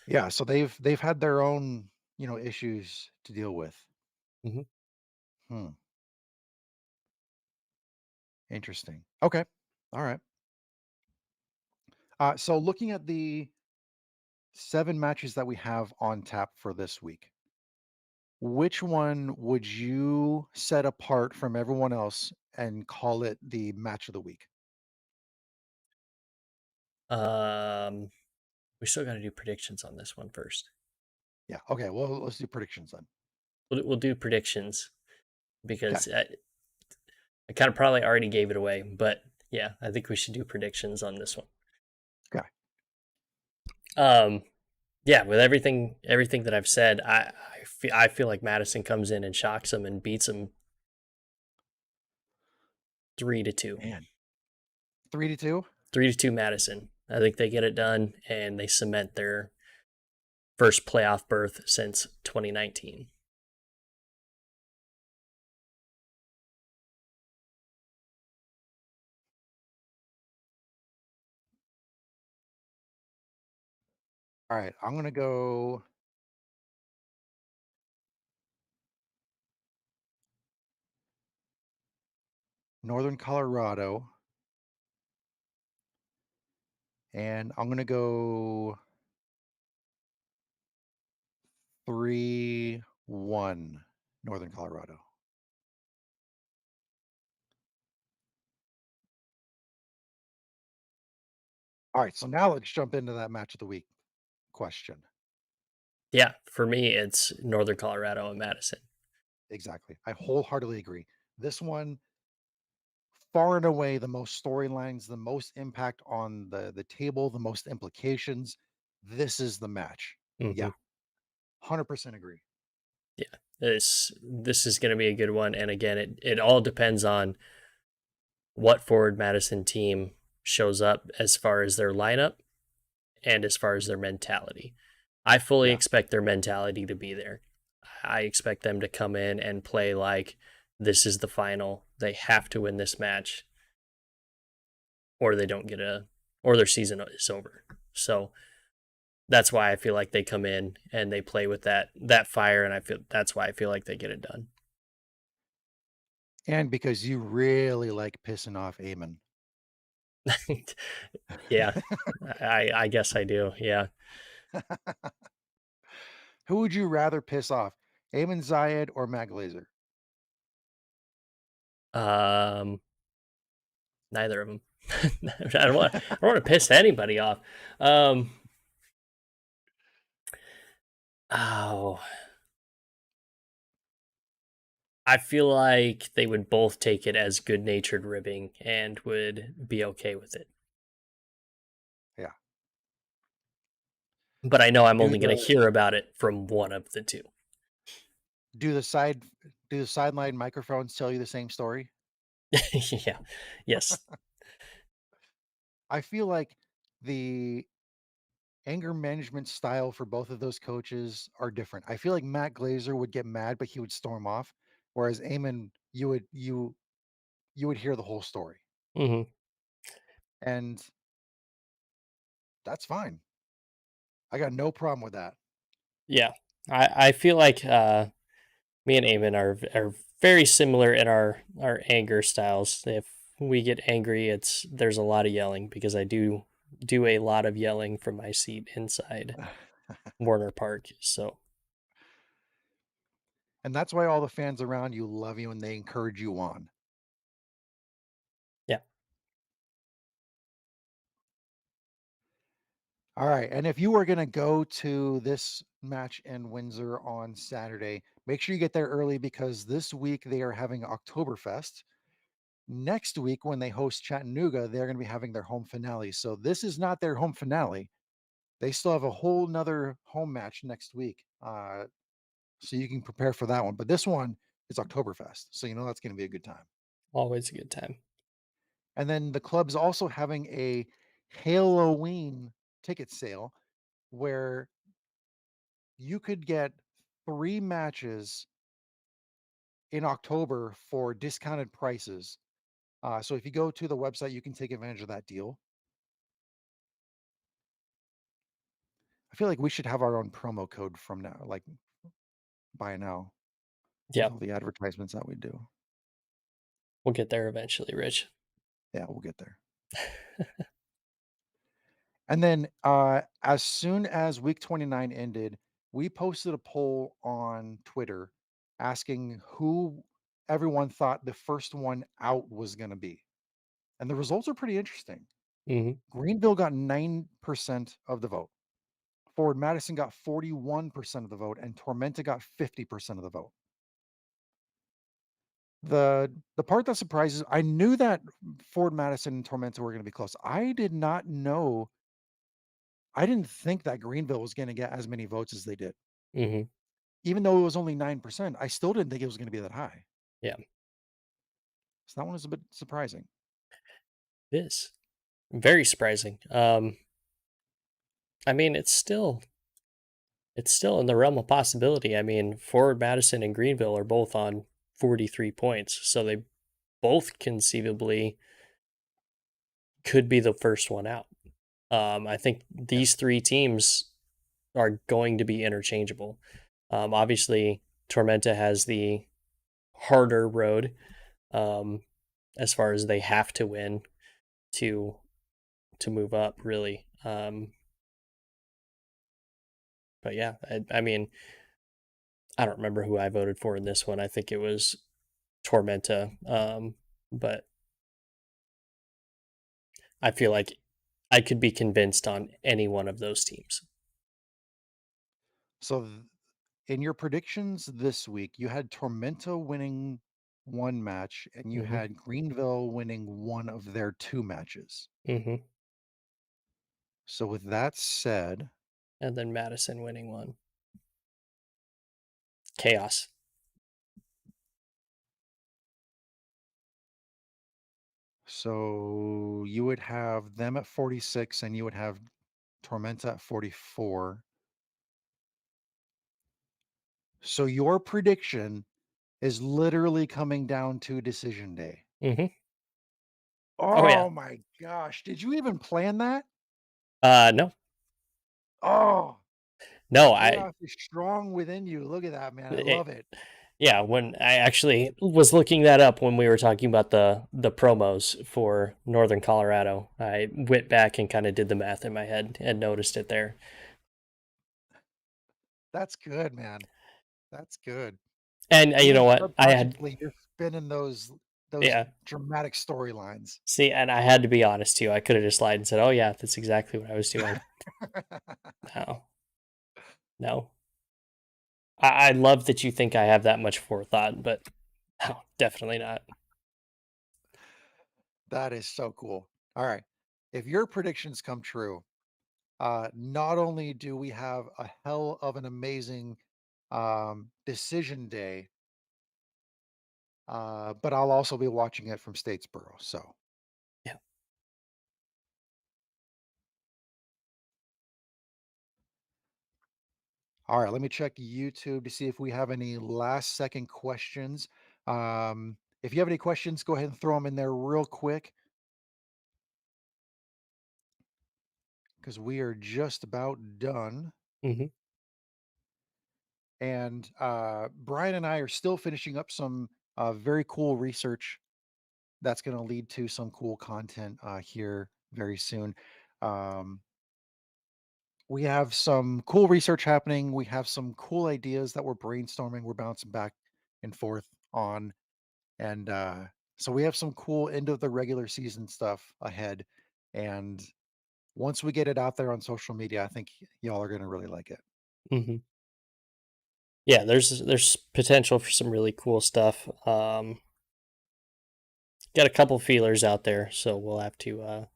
yeah, so they've had their own, issues to deal with. hmm Hmm. Interesting. Okay. All right. So looking at the 7 matches that we have on tap for this week, which one would you set apart from everyone else and call it the match of the week? Um, we still got to do predictions on this one first. Yeah. Okay. Well, let's do predictions then. We'll do predictions Okay. because I kind of probably already gave it away, but yeah, I think we should do predictions on this one. Okay. Um, Yeah, with everything that I've said, I feel like Madison comes in and shocks them and beats them 3-2. Man, 3-2. 3-2 Madison. I think they get it done and they cement their first playoff berth since 2019. All right, I'm gonna go Northern Colorado, and I'm gonna go 3-1 Northern Colorado. All right, so now let's jump into that match of the week question. Yeah, for me, it's Northern Colorado and Madison. Exactly. I wholeheartedly agree. This one, far and away, the most storylines, the most impact on the table, the most implications. This is the match. Hmm. Yeah, 100% agree. Yeah, this is going to be a good one. And again, it all depends on what forward Madison team shows up as far as their lineup and as far as their mentality. I fully Yeah. expect their mentality to be there. I expect them to come in and play like this is the final. They have to win this match or they don't get a or their season is over. So that's why I feel like they come in and they play with that fire and I feel that's why I feel like they get it done. And because you really like pissing off Eamon. Yeah. I guess I do. Yeah. Who would you rather piss off, Eamon Zayed or Matt Glazer? Um Neither of them. I don't want to piss anybody off. Um oh, I feel like they would both take it as good-natured ribbing and would be okay with it. Yeah. But I know I'm Do only going to the hear about it from one of the two. do the side do the sideline microphones tell you the same story? Yeah. Yes. I feel like the anger management style for both of those coaches are different. I feel like Matt Glazer would get mad, but he would storm off, whereas Eamon, you would hear the whole story, Mhm. and that's fine. I got no problem with that. Yeah. I feel like me and Eamon are very similar in our anger styles. If we get angry, it's there's a lot of yelling because I do a lot of yelling from my seat inside Warner Park. So And that's why all the fans around you love you and they encourage you on. yeah. All right. And if you are going to go to this match in Windsor on Saturday, make sure you get there early because this week they are having Oktoberfest. Next week, when they host Chattanooga, they're going to be having their home finale. So this is not their home finale. They still have a whole nother home match next week. So you can prepare for that one. But this one is Oktoberfest. So you know that's going to be a good time. Always a good time. And then the club's also having a Halloween ticket sale where you could get 3 matches in October for discounted prices. So if you go to the website, you can take advantage of that deal. I feel like we should have our own promo code from now, like by now, with Yep. all the advertisements that we do. We'll get there eventually, Rich. Yeah, we'll get there. And then as soon as week 29 ended, we posted a poll on Twitter asking who everyone thought the first one out was going to be. And the results are pretty interesting. Mhm. Greenville got 9% of the vote. Forward Madison got 41% of the vote, and Tormenta got 50% of the vote. The part that surprises I knew that Ford Madison and Tormenta were gonna be close. I did not know I didn't think that Greenville was gonna get as many votes as they did. Mhm. Even though it was only 9%, I still didn't think it was gonna be that high. Yeah, So that one was a bit surprising. it is. Very surprising. I mean, it's still in the realm of possibility. I mean, Forward Madison and Greenville are both on 43 points, so they both conceivably could be the first one out. I think Yeah. these 3 teams are going to be interchangeable. Obviously, Tormenta has the harder road, um, as far as they have to win to move up, really. But yeah, I mean, I don't remember who I voted for in this one. I think it was Tormenta, but I feel like I could be convinced on any one of those teams. So in your predictions this week, you had Tormenta winning one match and you Mhm, had Greenville winning one of their two matches. mhm, So with that said, and then Madison winning one. Chaos. so you would have them at 46 and you would have Tormenta at 44. So your prediction is literally coming down to decision day. Mhm. Oh, yeah. Oh my gosh. Did you even plan that? No. Oh, the No, I chaos is strong within you. Look at that, man. I it love it. yeah, when I actually was looking that up when we were talking about the promos for Northern Colorado, I went back and kinda did the math in my head and noticed it there. That's good, man. That's good. And, you Even know what? I had subconsciously, you're spinning those yeah. dramatic storylines. See, and I had to be honest too. I coulda just lied and said, "Oh, yeah, that's exactly what I was doing." No. No. I love that you think I have that much forethought, but no, definitely not. That is so cool. All right. If your predictions come true, not only do we have a hell of an amazing decision day, but I'll also be watching it from Statesboro. So, Yeah. all right, let me check YouTube to see if we have any last second questions. If you have any questions, go ahead and throw them in there real quick because we are just about done. Mhm, And Brian and I are still finishing up some very cool research that's going to lead to some cool content here very soon. Um, we have some cool research happening. We have some cool ideas that we're brainstorming. We're bouncing back and forth on. And so we have some cool end of the regular season stuff ahead. And once we get it out there on social media, I think y'all are going to really like it. mhm. Yeah, there's potential for some really cool stuff. Got a couple feelers out there, so we'll have to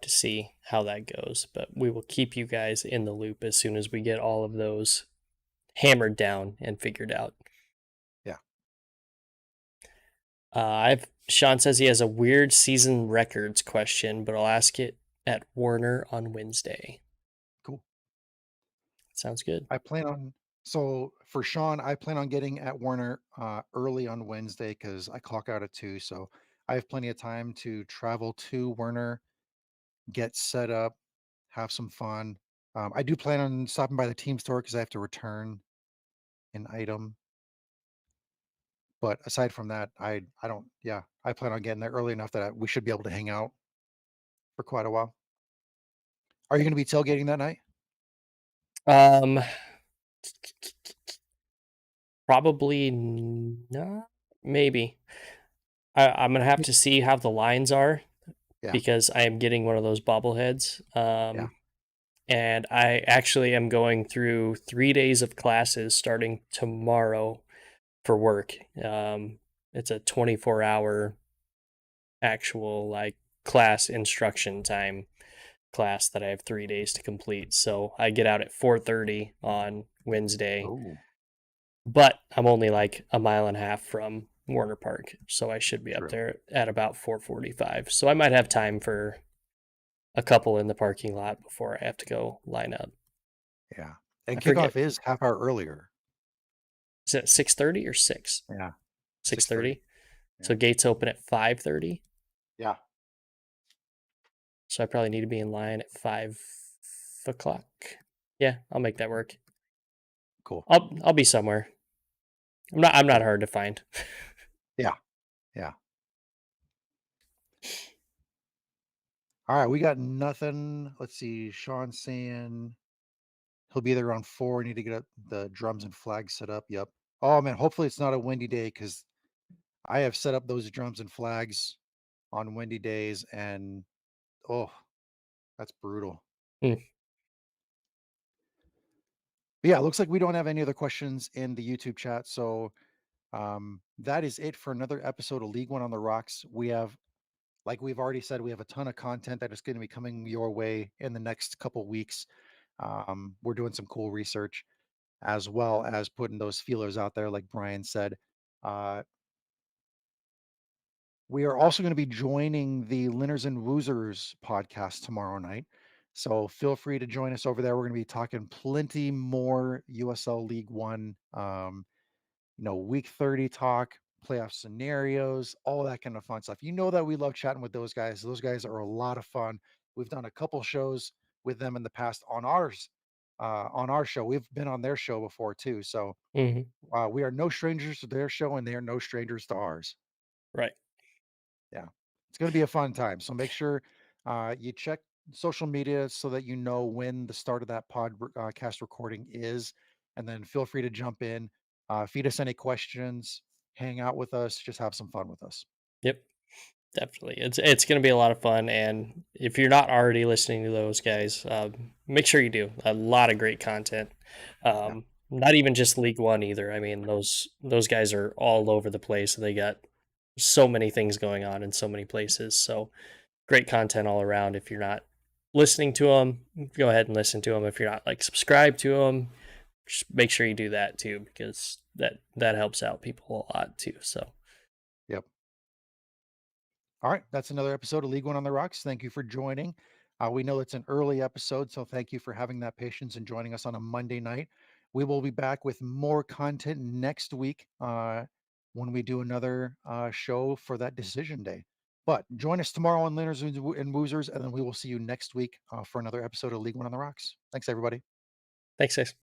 see how that goes. But we will keep you guys in the loop as soon as we get all of those hammered down and figured out. Yeah, I've Sean says he has a weird season records question, but I'll ask it at Warner on Wednesday. cool. Sounds good. I plan on so for Sean, I plan on getting at Warner early on Wednesday because I clock out at 2. So I have plenty of time to travel to Werner, get set up, have some fun. I do plan on stopping by the team store because I have to return an item. But aside from that, I don't. Yeah, I plan on getting there early enough that we should be able to hang out for quite a while. Are you going to be tailgating that night? Um, Probably not. Maybe. I'm gonna have Me- to see how the lines are Yeah, because I am getting one of those bobbleheads. yeah. And I actually am going through 3 days of classes starting tomorrow for work. It's a 24-hour actual like class instruction time. class that I have 3 days to complete. So I get out at 4:30 on Wednesday, Oh, but I'm only like a mile and a half from Warner Park, so I should be up true. there at about 4:45. So I might have time for a couple in the parking lot before I have to go line up. Yeah. I And forget, kickoff is half hour earlier. is it 6:30 or 6? Yeah. 6:30. 6:30. Yeah. So gates open at 5:30. Yeah. So I probably need to be in line at 5 o'clock. Yeah, I'll make that work. Cool. I'll be somewhere. I'm not Cool. hard to find. Yeah. Yeah. All right. We got nothing. Let's see. Sean saying he'll be there around 4. Need to get up the drums and flags set up. Yep. Oh man, hopefully it's not a windy day because I have set up those drums and flags on windy days and oh, that's brutal. Mm, But yeah, it looks like we don't have any other questions in the YouTube chat. So that is it for another episode of League One on the Rocks. We have, like we've already said, we have a ton of content that is going to be coming your way in the next couple weeks. We're doing some cool research as well as putting those feelers out there, like Brian said. Uh, we are also going to be joining the Linners and Woozers podcast tomorrow night. So feel free to join us over there. We're going to be talking plenty more USL League One, week 30 talk, playoff scenarios, all that kind of fun stuff. You know that we love chatting with those guys. Those guys are a lot of fun. We've done a couple shows with them in the past on our show. We've been on their show before too. So mhm, we are no strangers to their show, and they are no strangers to ours. right. Yeah. It's going to be a fun time. So make sure you check social media so that you know when the start of that podcast recording is. And then feel free to jump in, feed us any questions, hang out with us, just have some fun with us. Yep. Definitely. It's gonna be a lot of fun, and if you're not already listening to those guys, make sure you do. A lot of great content. Yeah. Not even just League One either. I mean, those guys are all over the place. They got so many things going on in so many places. So great content all around. If you're not listening to them, go ahead and listen to them. If you're not like subscribed to them, just make sure you do that too, because that helps out people a lot too. So Yep. All right, that's another episode of League One on the Rocks. Thank you for joining. We know it's an early episode, so thank you for having that patience and joining us on a Monday night. We will be back with more content next week when we do another show for that decision day. But join us tomorrow on Linners and Woozers, and then we will see you next week for another episode of League One on the Rocks. Thanks, everybody. thanks, guys.